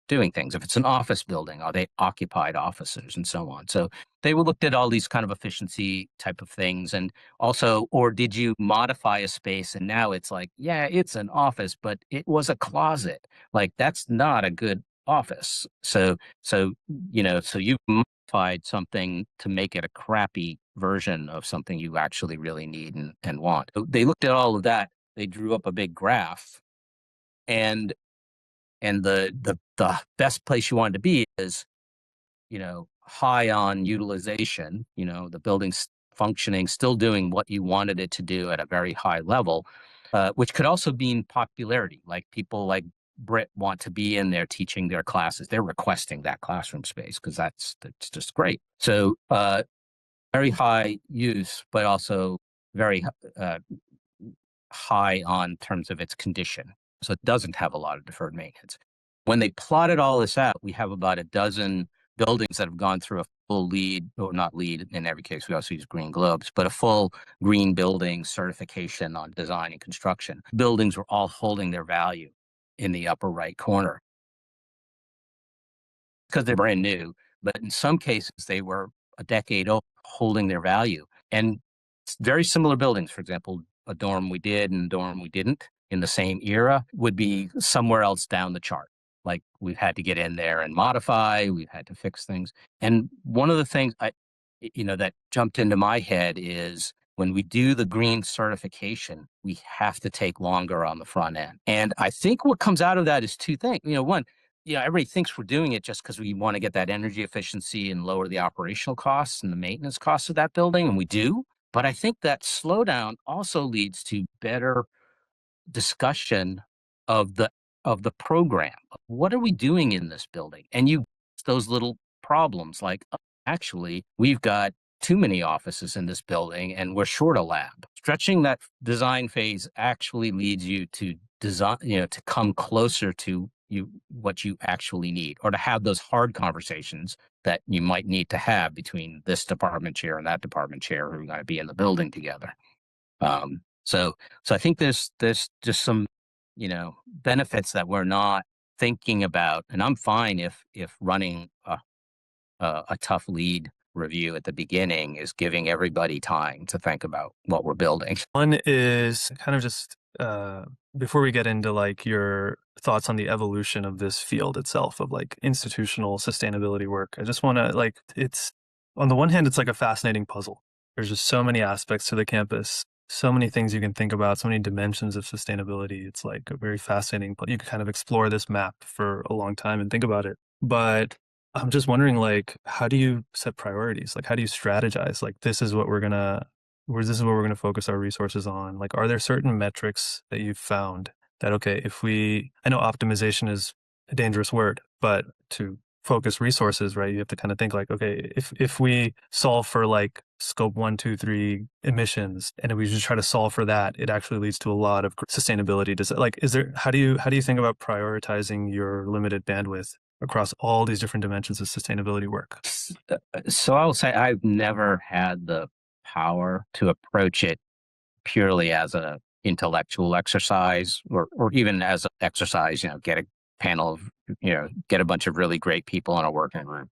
doing things? If it's an office building, are they occupied offices and so on? So they looked at all these kind of efficiency type of things. And also, or did you modify a space and now it's like, yeah, it's an office, but it was a closet. Like, that's not a good office. So you've modified something to make it a crappy version of something you actually really need and want. So they looked at all of that. They drew up a big graph, and the best place you want to be is, high on utilization, the building's functioning, still doing what you wanted it to do at a very high level, which could also mean popularity. Like, people like Britt want to be in there teaching their classes. They're requesting that classroom space because that's just great. So very high use, but also very high on terms of its condition. So it doesn't have a lot of deferred maintenance. When they plotted all this out, we have about a dozen buildings that have gone through a full LEED, or not LEED in every case, we also use green globes, but a full green building certification on design and construction. Buildings were all holding their value in the upper right corner because they're brand new, but in some cases they were a decade old, holding their value. And very similar buildings, for example, a dorm we did and a dorm we didn't in the same era would be somewhere else down the chart. Like, we've had to get in there and modify, we've had to fix things. And one of the things that jumped into my head is, when we do the green certification, we have to take longer on the front end. And I think what comes out of that is two things. One, everybody thinks we're doing it just because we want to get that energy efficiency and lower the operational costs and the maintenance costs of that building, and we do. But I think that slowdown also leads to better discussion of the program. What are we doing in this building? And those little problems, like, actually, we've got too many offices in this building and we're short a lab. Stretching that design phase actually leads you to design, to come closer to what you actually need, or to have those hard conversations that you might need to have between this department chair and that department chair who are going to be in the building together. So I think there's just some, benefits that we're not thinking about. And I'm fine if running a tough LEED review at the beginning is giving everybody time to think about what we're building. One is kind of just before we get into like your thoughts on the evolution of this field itself of like institutional sustainability work, I just want to like, it's on the one hand, it's like a fascinating puzzle. There's just so many aspects to the campus, so many things you can think about, so many dimensions of sustainability. It's like a very fascinating, you can kind of explore this map for a long time and think about it. But I'm just wondering, like, how do you set priorities? Like, how do you strategize? Like, this is what we're going to focus our resources on. Like, are there certain metrics that you've found that, okay, I know optimization is a dangerous word, but to focus resources, right, you have to kind of think like, okay, if we solve for like scope 1, 2, 3 emissions, and if we just try to solve for that, it actually leads to a lot of sustainability. How do you think about prioritizing your limited bandwidth across all these different dimensions of sustainability work? So I'll say I've never had the power to approach it purely as a intellectual exercise or even as an exercise, get a panel of, get a bunch of really great people in a working group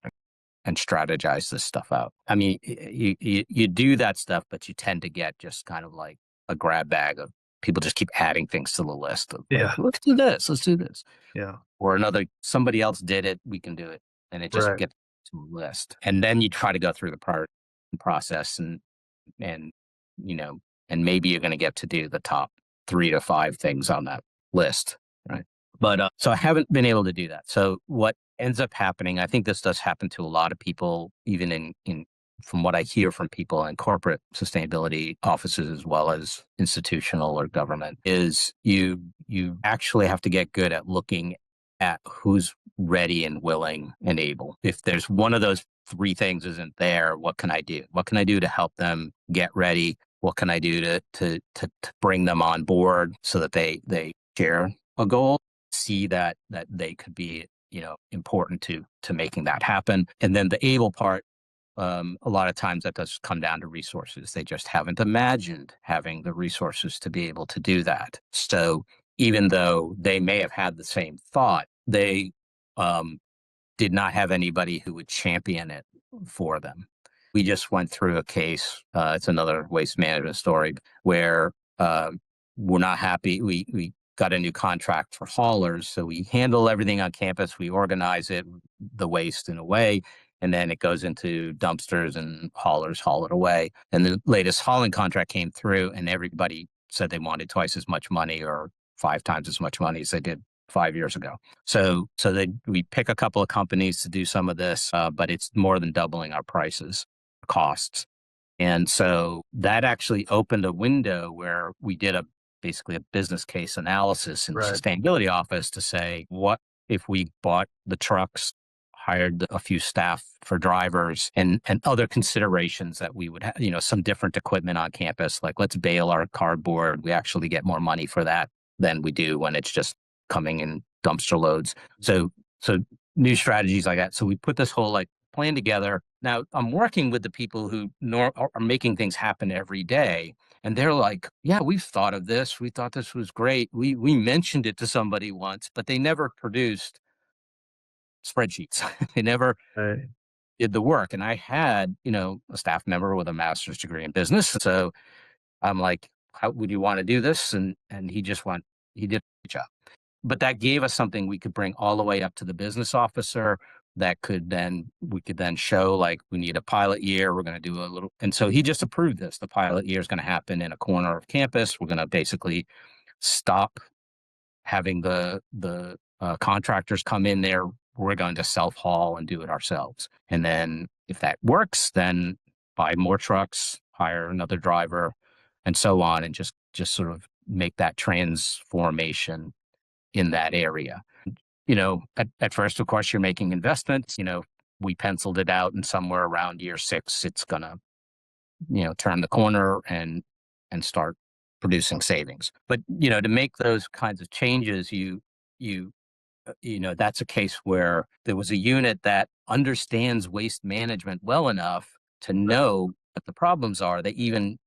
and strategize this stuff out. I mean, you do that stuff, but you tend to get just kind of like a grab bag of people just keep adding things to the list of, Yeah. let's do this. Yeah. Or somebody else did it, we can do it. And it just Right. gets to a list. And then you try to go through the process and and maybe you're going to get to do the top 3 to 5 things on that list, right? But so I haven't been able to do that. So what ends up happening, I think this does happen to a lot of people, even in from what I hear from people in corporate sustainability offices as well as institutional or government, is you actually have to get good at looking at who's ready and willing and able. If there's one of those 3 things isn't there, what can I do? What can I do to help them get ready? What can I do to bring them on board so that they share a goal, see that they could be, important to making that happen. And then the able part, a lot of times that does come down to resources. They just haven't imagined having the resources to be able to do that. So even though they may have had the same thought, they did not have anybody who would champion it for them. We just went through a case, it's another waste management story, where we're not happy. We got a new contract for haulers, so we handle everything on campus. We organize it, the waste in a way, and then it goes into dumpsters and haulers haul it away. And the latest hauling contract came through and everybody said they wanted twice as much money or 5 times as much money as they did 5 years ago. So we pick a couple of companies to do some of this, but it's more than doubling our costs. And so that actually opened a window where we did basically a business case analysis in the Right. sustainability office to say, what if we bought the trucks, hired a few staff for drivers and other considerations that we would have, some different equipment on campus, like let's bale our cardboard. We actually get more money for that than we do when it's just coming in dumpster loads. So new strategies like that. So we put this whole plan together. Now I'm working with the people who are making things happen every day. And they're like, yeah, we've thought of this. We thought this was great. We mentioned it to somebody once, but they never produced spreadsheets. They never Right. did the work. And I had, a staff member with a master's degree in business. So I'm like, how would you want to do this? And he did a great job. But that gave us something we could bring all the way up to the business officer we could then show, like, we need a pilot year. We're going to do a little. And so he just approved this. The pilot year is going to happen in a corner of campus. We're going to basically stop having the contractors come in there. We're going to self-haul and do it ourselves. And then if that works, then buy more trucks, hire another driver, and so on, and just sort of make that transformation in that area. At first, of course, you're making investments. We penciled it out, and somewhere around year 6, it's going to, turn the corner and start producing savings. But, to make those kinds of changes, that's a case where there was a unit that understands waste management well enough to know what the problems are. They even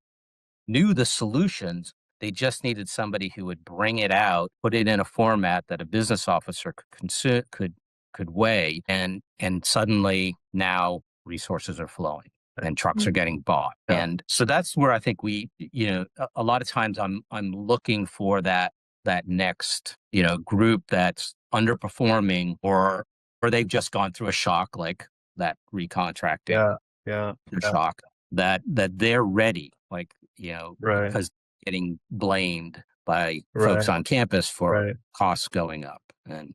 knew the solutions. They just needed somebody who would bring it out, put it in a format that a business officer could weigh, and suddenly now resources are flowing and trucks are getting bought. Yeah. And so that's where I think we, a lot of times I'm looking for that next, group that's underperforming or they've just gone through a shock like that recontracting shock that they're ready, like, Right. because getting blamed by folks on campus for costs going up. And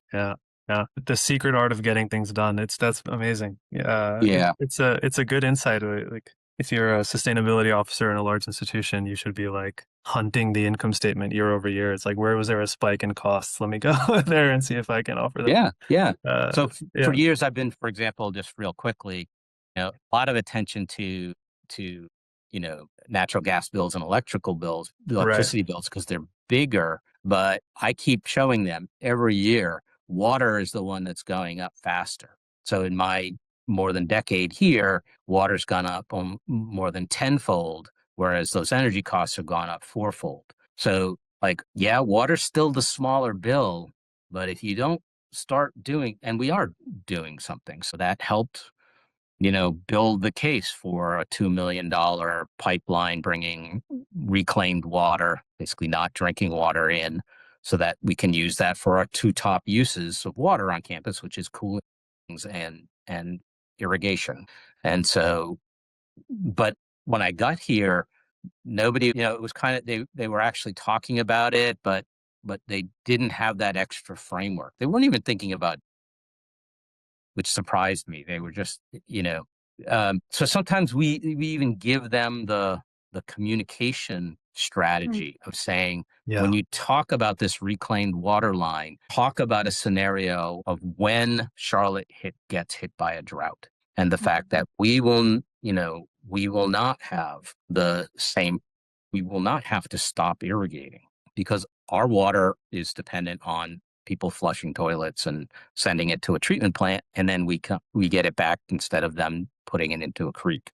the secret art of getting things done. That's amazing. It's a good insight. Like, if you're a sustainability officer in a large institution, you should be like hunting the income statement year over year. It's like, where was there a spike in costs? Let me go there and see if I can offer that. So for years I've been, for example, just real quickly, a lot of attention to natural gas bills and electricity bills, because they're bigger. But I keep showing them every year, water is the one that's going up faster. So in my more than decade here, water's gone up more than tenfold, whereas those energy costs have gone up fourfold. So water's still the smaller bill, but if you don't start doing, and we are doing something, so that helped build the case for a $2 million pipeline bringing reclaimed water, basically not drinking water in, so that we can use that for our two top uses of water on campus, which is cooling and irrigation. And so, but when I got here, nobody, it was kind of, they were actually talking about it, but they didn't have that extra framework. They weren't even thinking about, which surprised me. They were just, so sometimes we even give them the communication strategy of saying, when you talk about this reclaimed water line, talk about a scenario of when Charlotte gets hit by a drought, and the fact that we will not have we will not have to stop irrigating, because our water is dependent on people flushing toilets and sending it to a treatment plant, and then we get it back instead of them putting it into a creek.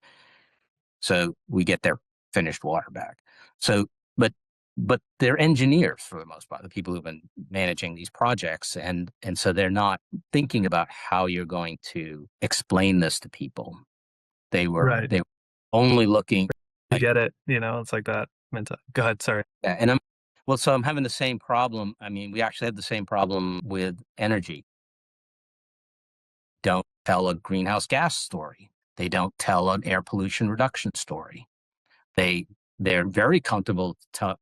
So we get their finished water back. So, but they're engineers for the most part, the people who've been managing these projects, and so they're not thinking about how you're going to explain this to people. They were only looking. You get it, it's like that. Go ahead, sorry. Yeah, and I'm having the same problem. I mean, we actually had the same problem with energy. Don't tell a greenhouse gas story. They don't tell an air pollution reduction story. They're very comfortable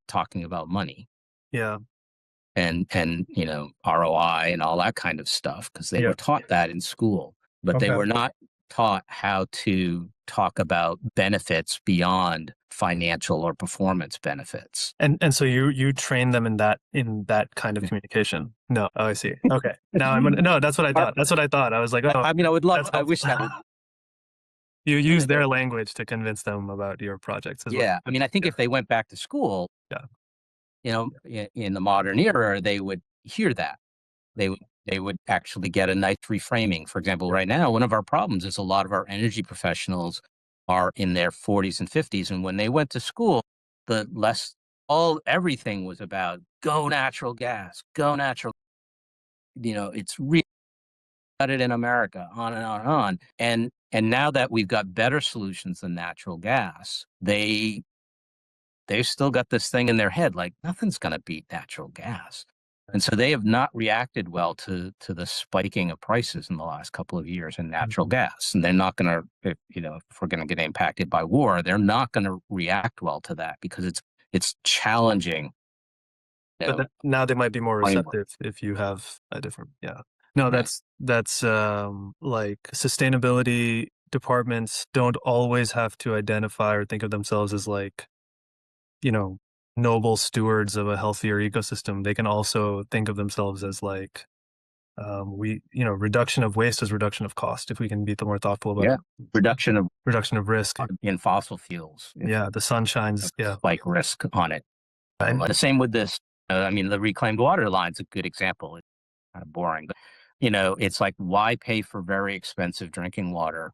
talking about money. Yeah. And ROI and all that kind of stuff, because they were taught that in school, but they were not taught how to talk about benefits beyond financial or performance benefits. And so you train them in that kind of communication. No, I see. Okay. Now no, that's what I thought. That's what I thought. I was like, I would love. I wish that would. You use their language to convince them about your projects as well. Yeah, I mean, I think if they went back to school, in the modern era, they would hear that. They would actually get a nice reframing. For example, right now, one of our problems is a lot of our energy professionals are in their 40s and 50s, and when they went to school, everything was about go natural gas, go natural. It's really got it in America, on and on and on. And now that we've got better solutions than natural gas, they've still got this thing in their head, like nothing's going to beat natural gas. And so they have not reacted well to the spiking of prices in the last couple of years in natural gas. And they're not going to, if we're going to get impacted by war, they're not going to react well to that, because it's challenging. But now they might be more receptive if you have a different, No, that's like sustainability departments don't always have to identify or think of themselves as like, noble stewards of a healthier ecosystem. They can also think of themselves as like, reduction of waste is reduction of cost. If we can be more thoughtful about reduction of risk in fossil fuels. Yeah, the sun shines. Like risk on it. The same with this. I mean, the reclaimed water line's a good example. It's kind of boring, but it's like, why pay for very expensive drinking water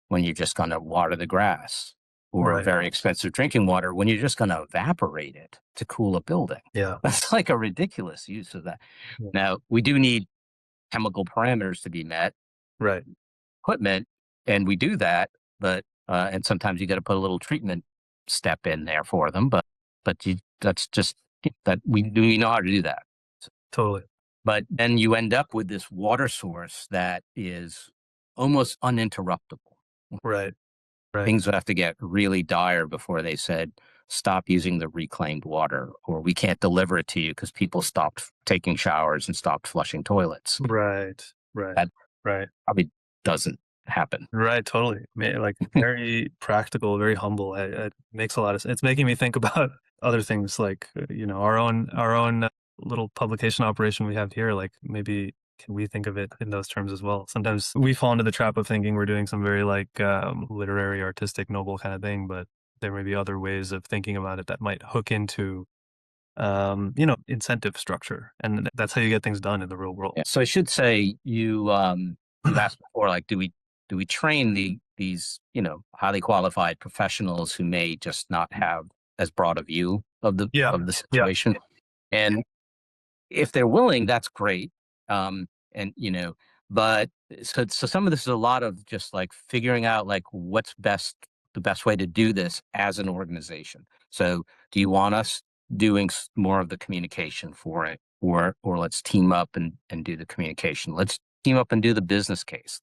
when you're just going to water the grass, or very expensive drinking water when you're just going to evaporate it to cool a building? Yeah, that's like a ridiculous use of that. Now, we do need chemical parameters to be met. Right. Equipment, and we do that, but and sometimes you got to put a little treatment step in there for them, but that's just that we know how to do that. Totally. But then you end up with this water source that is almost uninterruptible. Right. Right. Things would have to get really dire before they said, stop using the reclaimed water, or we can't deliver it to you because people stopped taking showers and stopped flushing toilets. Right. Right. That Right. probably doesn't happen. Right. Totally. Like very practical, very humble. It makes a lot of sense. It's making me think about other things like, our own little publication operation we have here. Like maybe can we think of it in those terms as well? Sometimes we fall into the trap of thinking we're doing some very like literary, artistic, noble kind of thing, but there may be other ways of thinking about it that might hook into incentive structure, and that's how you get things done in the real world. Yeah. So I should say you asked before, like, do we train these highly qualified professionals who may just not have as broad a view of the situation, and if they're willing, that's great. And but so some of this is a lot of just like figuring out like what's the best way to do this as an organization. So do you want us doing more of the communication for it, or let's team up and do the communication? Let's team up and do the business case.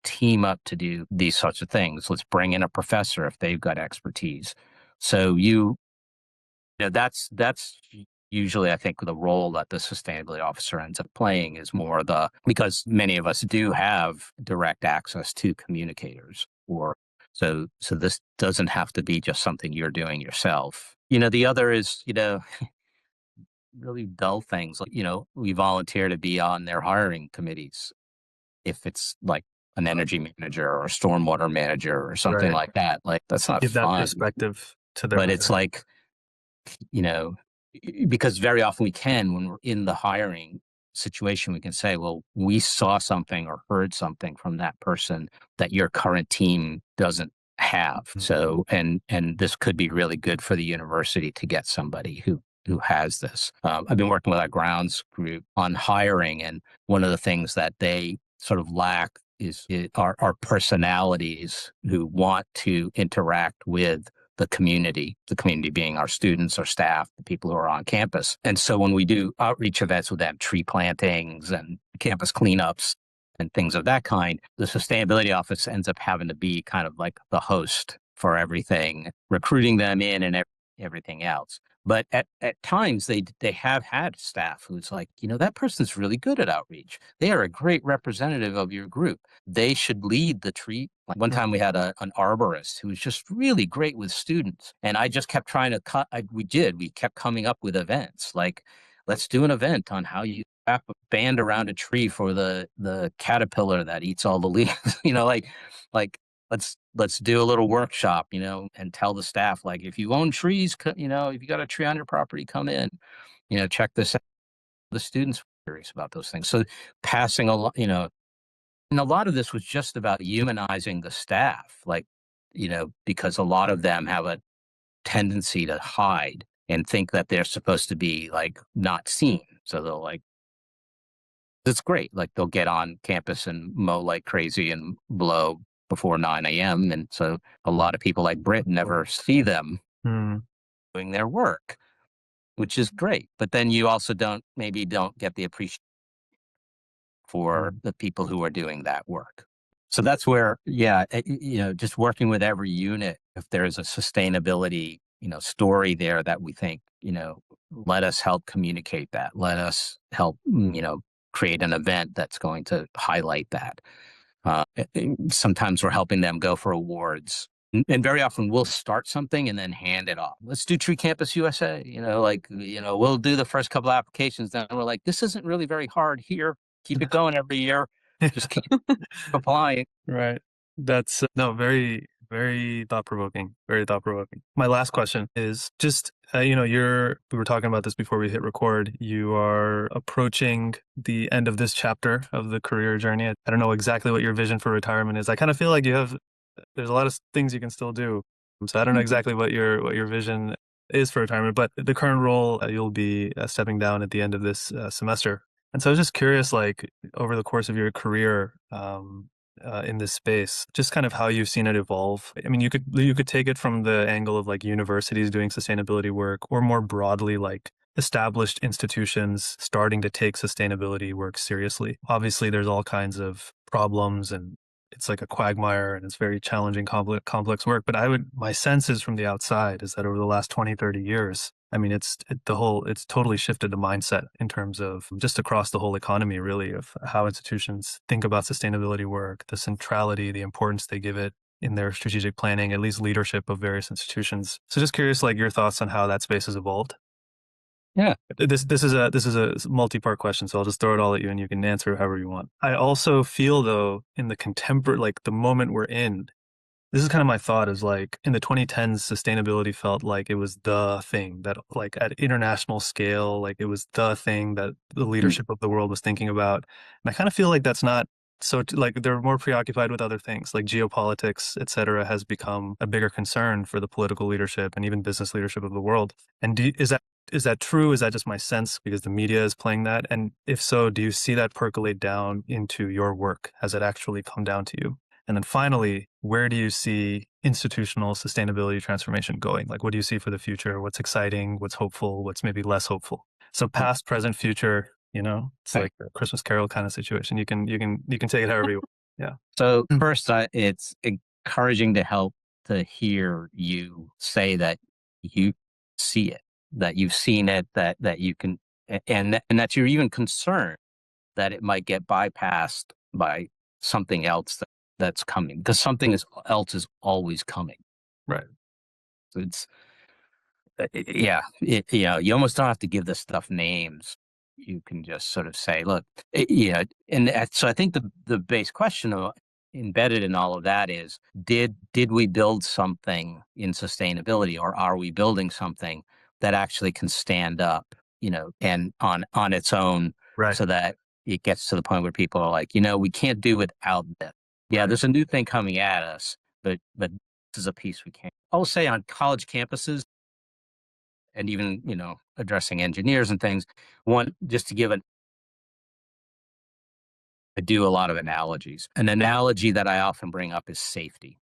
Team up to do these sorts of things. Let's bring in a professor if they've got expertise. So that's usually, I think, the role that the sustainability officer ends up playing is more because many of us do have direct access to communicators, so this doesn't have to be just something you're doing yourself. The other is, really dull things like, we volunteer to be on their hiring committees. If it's like an energy manager or a stormwater manager or something like that, like that's not give fun. That perspective to their. But it's like, because very often when we're in the hiring situation, we can say, well, we saw something or heard something from that person that your current team doesn't have. Mm-hmm. So, and this could be really good for the university to get somebody who has this. I've been working with our grounds group on hiring, and one of the things that they sort of lack are personalities who want to interact with the community being our students, our staff, the people who are on campus. And so when we do outreach events with them, tree plantings and campus cleanups and things of that kind, the sustainability office ends up having to be kind of like the host for everything, recruiting them in and everything else. But at times they have had staff who's like, that person's really good at outreach. They are a great representative of your group. They should lead the tree. Like one time we had an arborist who was just really great with students. And I just kept trying to we kept coming up with events. Like, let's do an event on how you wrap a band around a tree for the caterpillar that eats all the leaves. Let's do a little workshop, and tell the staff, like, if you own trees, if you got a tree on your property, come in, check this out. The students were curious about those things. So passing and a lot of this was just about humanizing the staff, like, because a lot of them have a tendency to hide and think that they're supposed to be like not seen. So they'll like, it's great. Like they'll get on campus and mow like crazy and blow before 9 a.m. And so a lot of people like Britt never see them doing their work, which is great. But then you also don't get the appreciation for the people who are doing that work. So that's where, just working with every unit, if there's a sustainability, story there that we think, let us help communicate that. Let us help, create an event that's going to highlight that. Sometimes we're helping them go for awards, and very often we'll start something and then hand it off. Let's do Tree Campus USA. We'll do the first couple applications. Then we're like, this isn't really very hard here. Keep it going every year. Just keep applying. Right. That's very, very thought-provoking. Very thought-provoking. My last question is just, we were talking about this before we hit record. You are approaching the end of this chapter of the career journey. I don't know exactly what your vision for retirement is. I kind of feel like there's a lot of things you can still do. So I don't know exactly what your vision is for retirement, but the current role, you'll be stepping down at the end of this semester. And so I was just curious, like over the course of your career, in this space, just kind of how you've seen it evolve. I mean, you could take it from the angle of like universities doing sustainability work, or more broadly, like established institutions starting to take sustainability work seriously. Obviously, there's all kinds of problems, and it's like a quagmire, and it's very challenging, complex work. But my sense is from the outside is that over the last 20, 30 years, I mean, it's totally shifted the mindset in terms of just across the whole economy, really, of how institutions think about sustainability work, the centrality, the importance they give it in their strategic planning, at least leadership of various institutions. So just curious, like your thoughts on how that space has evolved. Yeah. This is a multi-part question, so I'll just throw it all at you and you can answer however you want. I also feel though in the contemporary, like the moment we're in, this is kind of my thought is like in the 2010s, sustainability felt like it was the thing that like at international scale, like it was the thing that the leadership of the world was thinking about. And I kind of feel like that's not so like they're more preoccupied with other things like geopolitics, et cetera, has become a bigger concern for the political leadership and even business leadership of the world. And is that true? Is that just my sense because the media is playing that? And if so, do you see that percolate down into your work? Has it actually come down to you? And then finally, where do you see institutional sustainability transformation going? Like, what do you see for the future? What's exciting? What's hopeful? What's maybe less hopeful? So past, present, future, it's Right. like a Christmas Carol kind of situation. You can take it however you want. Yeah. So first, it's encouraging to hear you say that you see it, that you've seen it, that you can, and that you're even concerned that it might get bypassed by something else that's coming, because something else is always coming. Right. So it's yeah, you almost don't have to give this stuff names. You can just sort of say, look, so I think the base question embedded in all of that is, did we build something in sustainability, or are we building something that actually can stand up, and on its own, Right. so that it gets to the point where people are like, we can't do without this. Yeah, there's a new thing coming at us, but this is a piece we can't. I'll say on college campuses, and even, addressing engineers and things. One, just to give I do a lot of analogies. An analogy that I often bring up is safety.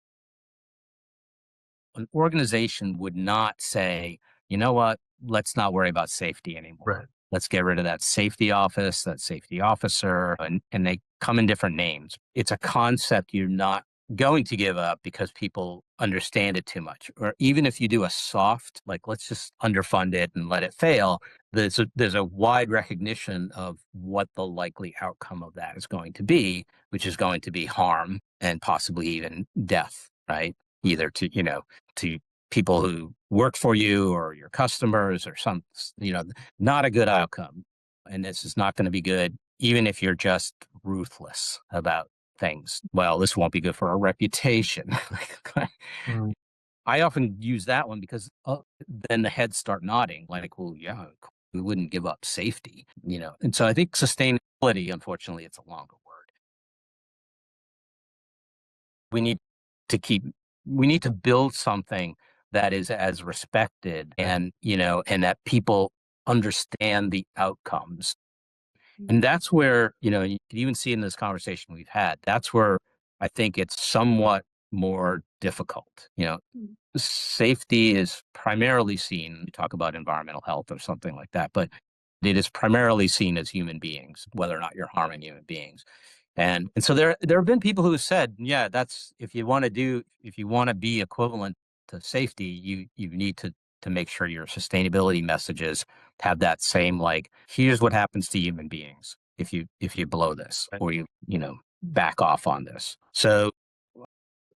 An organization would not say, you know what, let's not worry about safety anymore. Right. Let's get rid of that safety office, that safety officer, and they come in different names. It's a concept you're not going to give up because people understand it too much. Or even if you do a soft, like let's just underfund it and let it fail, there's a wide recognition of what the likely outcome of that is going to be, which is going to be harm and possibly even death, right? Either to people who work for you or your customers or not a good outcome. And this is not going to be good, even if you're just ruthless about things. Well, this won't be good for our reputation. Mm. I often use that one because then the heads start nodding like, well, yeah, we wouldn't give up safety, And so I think sustainability, unfortunately, it's a longer word. We need to build something that is as respected and that people understand the outcomes. And that's where, you can even see in this conversation we've had, that's where I think it's somewhat more difficult. Safety is primarily seen, we talk about environmental health or something like that, but it is primarily seen as human beings, whether or not you're harming human beings. And so there have been people who have said, yeah, that's if you want to be equivalent to safety, you need to make sure your sustainability messages have that same, like, here's what happens to human beings if you blow this, or you back off on this. So,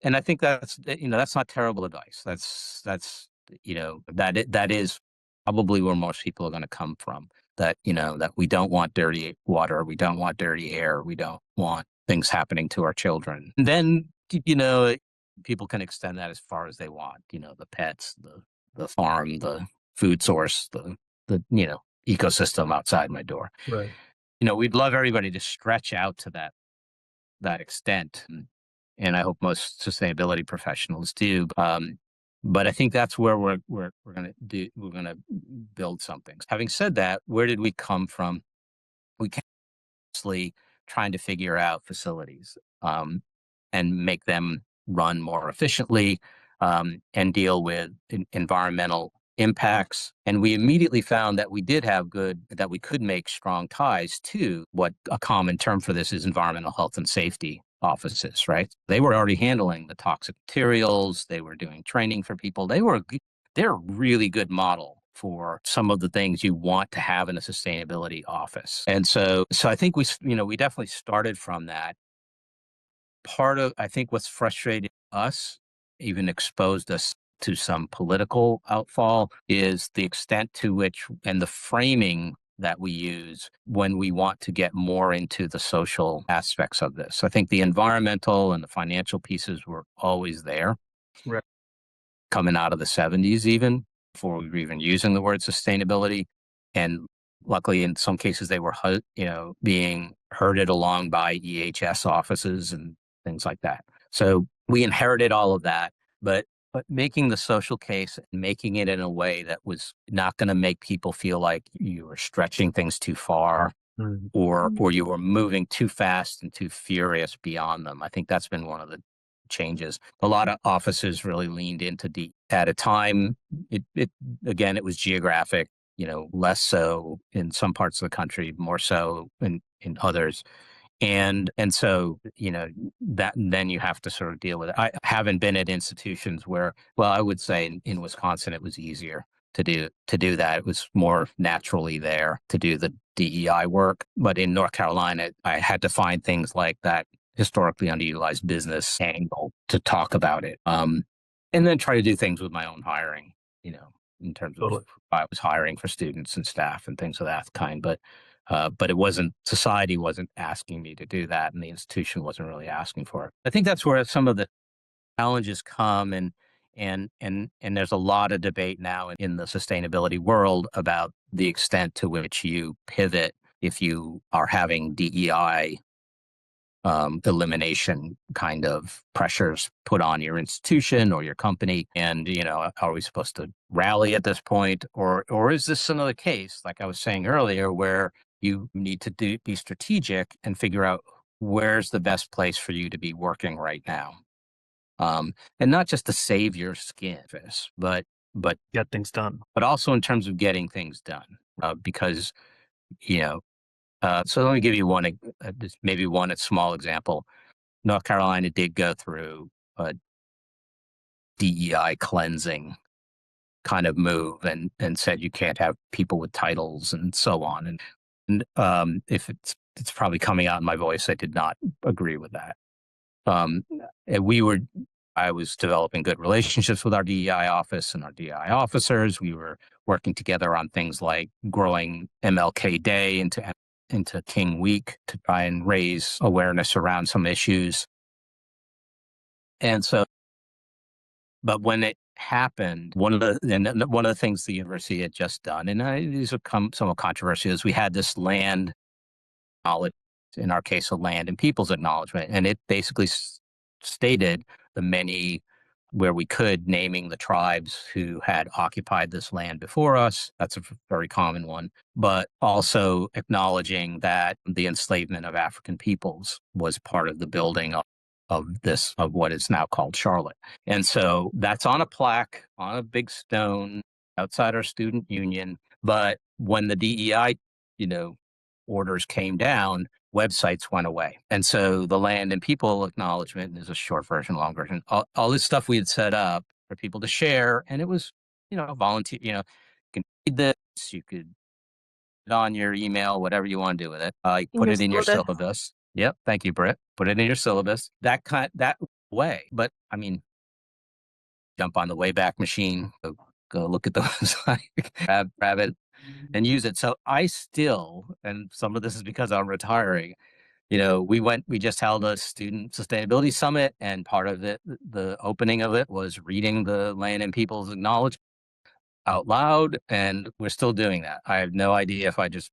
and I think that's not terrible advice. That is probably where most people are going to come from. That we don't want dirty water, we don't want dirty air, we don't want things happening to our children. And then people can extend that as far as they want. The pets, the farm, the food source, the ecosystem outside my door. Right. We'd love everybody to stretch out to that extent, and I hope most sustainability professionals do. But I think that's where we're going to build something. Having said that, where did we come from? We came mostly trying to figure out facilities. and make them run more efficiently, and deal with environmental impacts. And we immediately found that we could make strong ties to what a common term for this is: environmental health and safety offices, right? They were already handling the toxic materials. They were doing training for people. They're a really good model for some of the things you want to have in a sustainability office. And so I think we definitely started from that. I think what's frustrated us, even exposed us to some political outfall, is the extent to which and the framing that we use when we want to get more into the social aspects of this. I think the environmental and the financial pieces were always there. Right. Coming out of the 70s, even before we were even using the word sustainability. And luckily, in some cases, they were, being herded along by EHS offices and things like that. So we inherited all of that, but making the social case and making it in a way that was not going to make people feel like you were stretching things too far, or you were moving too fast and too furious beyond them. I think that's been one of the changes. A lot of offices really leaned into at a time. It was geographic, less so in some parts of the country, more so in others. And so, that then you have to sort of deal with it. I haven't been at institutions where, well, I would say in Wisconsin, it was easier to do that. It was more naturally there to do the DEI work. But in North Carolina, I had to find things like that historically underutilized business angle to talk about it. And then try to do things with my own hiring, in terms of I was hiring for students and staff and things of that kind. But society wasn't asking me to do that, and the institution wasn't really asking for it. I think that's where some of the challenges come, and there's a lot of debate now in the sustainability world about the extent to which you pivot if you are having DEI elimination kind of pressures put on your institution or your company. And, are we supposed to rally at this point? Or is this another case, like I was saying earlier, where you need to be strategic and figure out where's the best place for you to be working right now? And not just to save your skin, but get things done. But also in terms of getting things done, because, so let me give you maybe one small example. North Carolina did go through a DEI cleansing kind of move and said you can't have people with titles and so on. And if it's probably coming out in my voice, I did not agree with that. I was developing good relationships with our DEI office and our DEI officers. We were working together on things like growing MLK Day into King Week to try and raise awareness around some issues. And so, but when it happened, one of the things the university had just done, and these have come somewhat controversial, is we had this land knowledge, in our case, a land and people's acknowledgement, and it basically stated the many, where we could, naming the tribes who had occupied this land before us. That's a very common one. But also acknowledging that the enslavement of African peoples was part of the building of what is now called Charlotte. And so that's on a plaque, on a big stone outside our student union. But when the DEI, orders came down, websites went away. And so the land and people acknowledgement is a short version, long version. All this stuff we had set up for people to share, and it was, volunteer. You can read this, you could put it on your email, whatever you want to do with it. You put it in your syllabus. Yep, thank you, Britt. Put it in your syllabus. That way. But I mean, jump on the Wayback Machine, go look at the website, grab it, and use it. So I still, and some of this is because I'm retiring, we just held a student sustainability summit, and part of it, the opening of it, was reading the Land and People's Acknowledgement out loud, and we're still doing that. I have no idea if I just,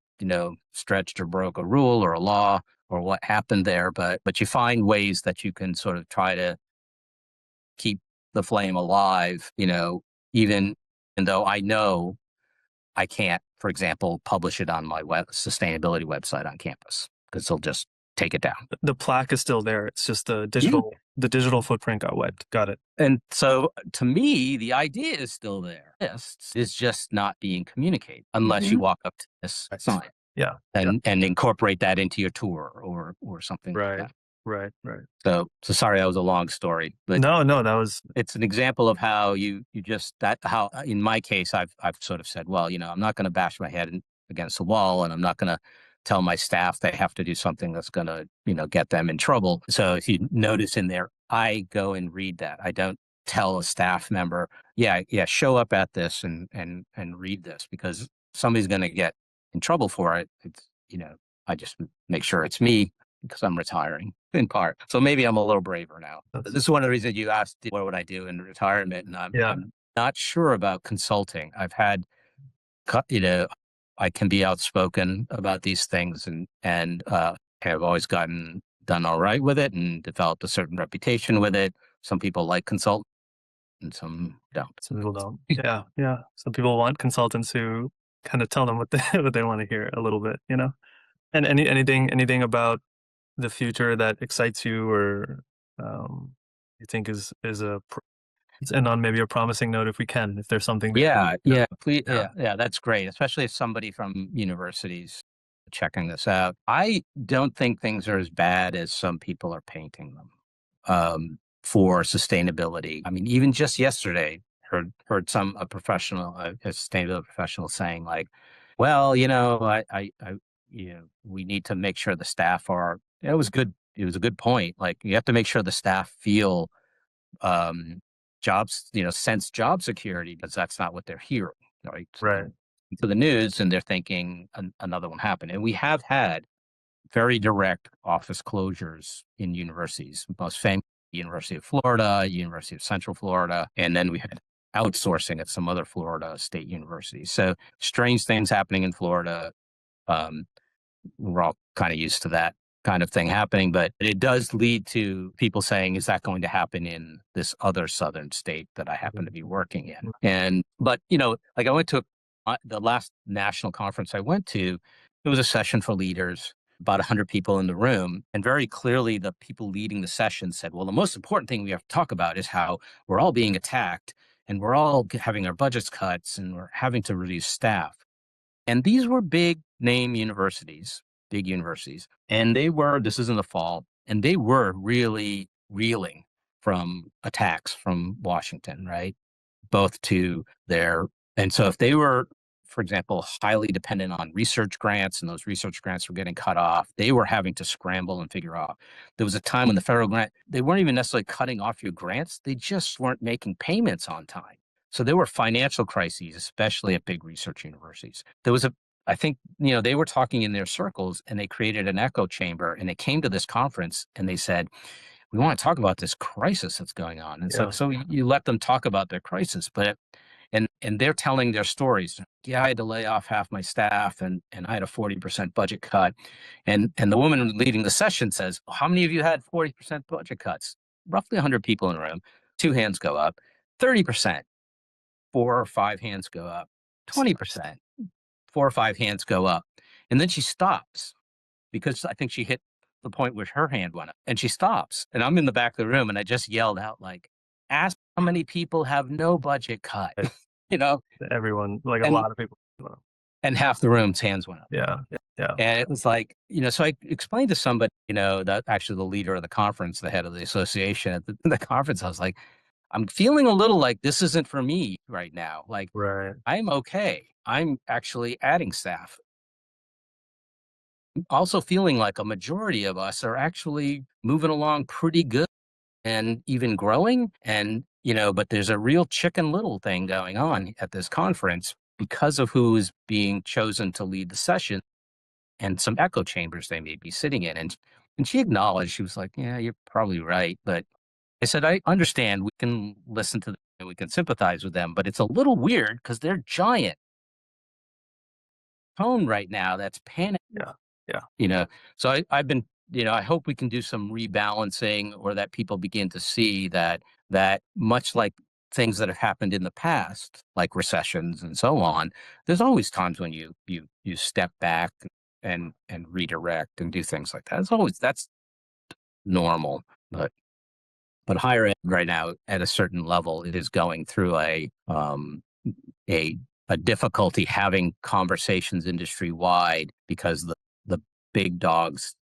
stretched or broke a rule or a law or what happened there, but you find ways that you can sort of try to keep the flame alive, even though I know I can't, for example, publish it on my sustainability website on campus, because they'll just take it down. The plaque is still there. It's just a digital The digital footprint got wiped. Got it. And so to me, the idea is still there. It's just not being communicated unless you walk up to this sign Yeah. and incorporate that into your tour or something like that. Right. So sorry, that was a long story, but No, that was, it's an example of how you just how in my case I've sort of said, well, I'm not going to bash my head against the wall, and I'm not going to tell my staff they have to do something that's going to get them in trouble. So if you notice in there, I go and read that. I don't tell a staff member, yeah, show up at this and read this, because somebody's going to get in trouble for it. It's I just make sure it's me, because I'm retiring in part. So maybe I'm a little braver now. This is one of the reasons you asked, what would I do in retirement? And I'm not sure about consulting. I've had, I can be outspoken about these things and have always done all right with it and developed a certain reputation with it. Some people like consultants and some don't. Some people don't. Yeah. Some people want consultants who kind of tell them what they want to hear a little bit, And anything about the future that excites you, or you think is and on maybe a promising note, if there's something. Please, that's great, especially if somebody from universities checking this out. I don't think things are as bad as some people are painting them for sustainability. I mean, even just yesterday, heard a sustainability professional saying, like, well, I we need to make sure the staff are. It was good. It was a good point. Like, you have to make sure the staff feel jobs, sense job security, because that's not what they're hearing, right? Right. To the news, and they're thinking another one happened. And we have had very direct office closures in universities, most famous University of Florida, University of Central Florida, and then we had outsourcing at some other Florida state universities. So strange things happening in Florida. We're all kind of used to that kind of thing happening, but it does lead to people saying, is that going to happen in this other southern state that I happen to be working in? But like, I went to the last national conference I went to, it was a session for leaders, about 100 people in the room. And very clearly, the people leading the session said, well, the most important thing we have to talk about is how we're all being attacked and we're all having our budgets cuts and we're having to reduce staff. And these were big universities, and this is in the fall, and they were really reeling from attacks from Washington, right? And so if they were, for example, highly dependent on research grants, and those research grants were getting cut off, they were having to scramble and figure out. There was a time when the federal grant, they weren't even necessarily cutting off your grants, they just weren't making payments on time. So there were financial crises, especially at big research universities. I think, they were talking in their circles, and they created an echo chamber, and they came to this conference and they said, we want to talk about this crisis that's going on. And so you let them talk about their crisis, and they're telling their stories. Yeah, I had to lay off half my staff, and I had a 40% budget cut. And the woman leading the session says, how many of you had 40% budget cuts? Roughly 100 people in the room. 2 hands go up. 30%. 4 or 5 hands go up. 20%. 4 or 5 hands go up. And then she stops, because I think she hit the point where her hand went up, and she stops. And I'm in the back of the room, and I just yelled out, like, ask how many people have no budget cut, Everyone, like, a lot of people. And half the room's hands went up. Yeah. And it was like, so I explained to somebody, that actually the leader of the conference, the head of the association at the conference, I was like, I'm feeling a little like this isn't for me right now. Like, right. I'm okay. I'm actually adding staff. I'm also feeling like a majority of us are actually moving along pretty good and even growing. And, but there's a real Chicken Little thing going on at this conference because of who is being chosen to lead the session and some echo chambers they may be sitting in. And she acknowledged, she was like, yeah, you're probably right. But I said, I understand, we can listen to them and we can sympathize with them, but it's a little weird because they're giant tone right now that's panic. Yeah. So I've been, I hope we can do some rebalancing, or that people begin to see that much like things that have happened in the past, like recessions and so on, there's always times when you step back and redirect and do things like that. That's normal, but But higher ed right now, at a certain level, it is going through a difficulty having conversations industry wide because the big dogs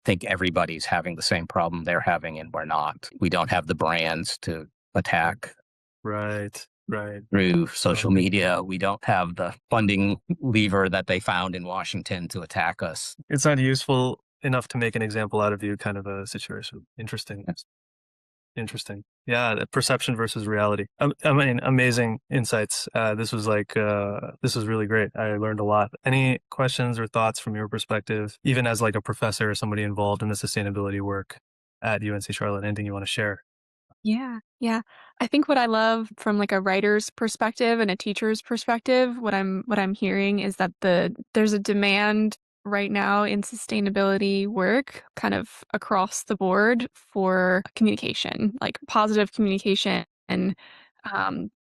think everybody's having the same problem they're having, and we're not. We don't have the brands to attack Right. through social media. We don't have the funding lever that they found in Washington to attack us. It's not useful enough to make an example out of you, kind of a situation. Interesting. Yes. Interesting. Yeah, the perception versus reality. I mean, amazing insights. This was really great. I learned a lot. Any questions or thoughts from your perspective, even as like a professor or somebody involved in the sustainability work at UNC Charlotte? Anything you want to share? Yeah. Yeah. I think what I love from like a writer's perspective and a teacher's perspective, what I'm hearing is that there's a demand right now in sustainability work kind of across the board for communication, like positive communication and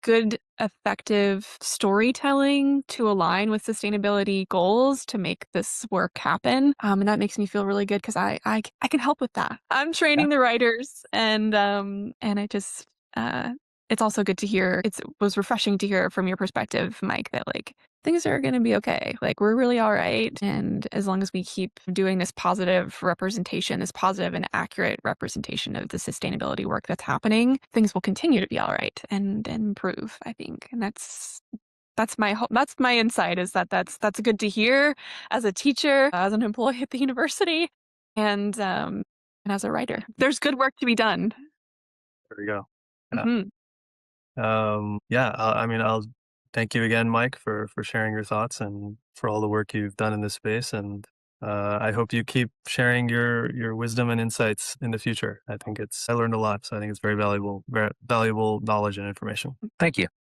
good, effective storytelling to align with sustainability goals to make this work happen. And that makes me feel really good because I can help with that. I'm training the writers, and I just it's also good to hear. It was refreshing to hear from your perspective, Mike, that like things are going to be okay. Like we're really all right. And as long as we keep doing this positive representation, this positive and accurate representation of the sustainability work that's happening, things will continue to be all right and improve, I think. And that's my insight, is that's good to hear as a teacher, as an employee at the university, and as a writer. There's good work to be done. There we go. Yeah. Mhm. I'll thank you again, Mike, for sharing your thoughts and for all the work you've done in this space. And I hope you keep sharing your wisdom and insights in the future. I learned a lot, so I think it's very valuable knowledge and information. Thank you.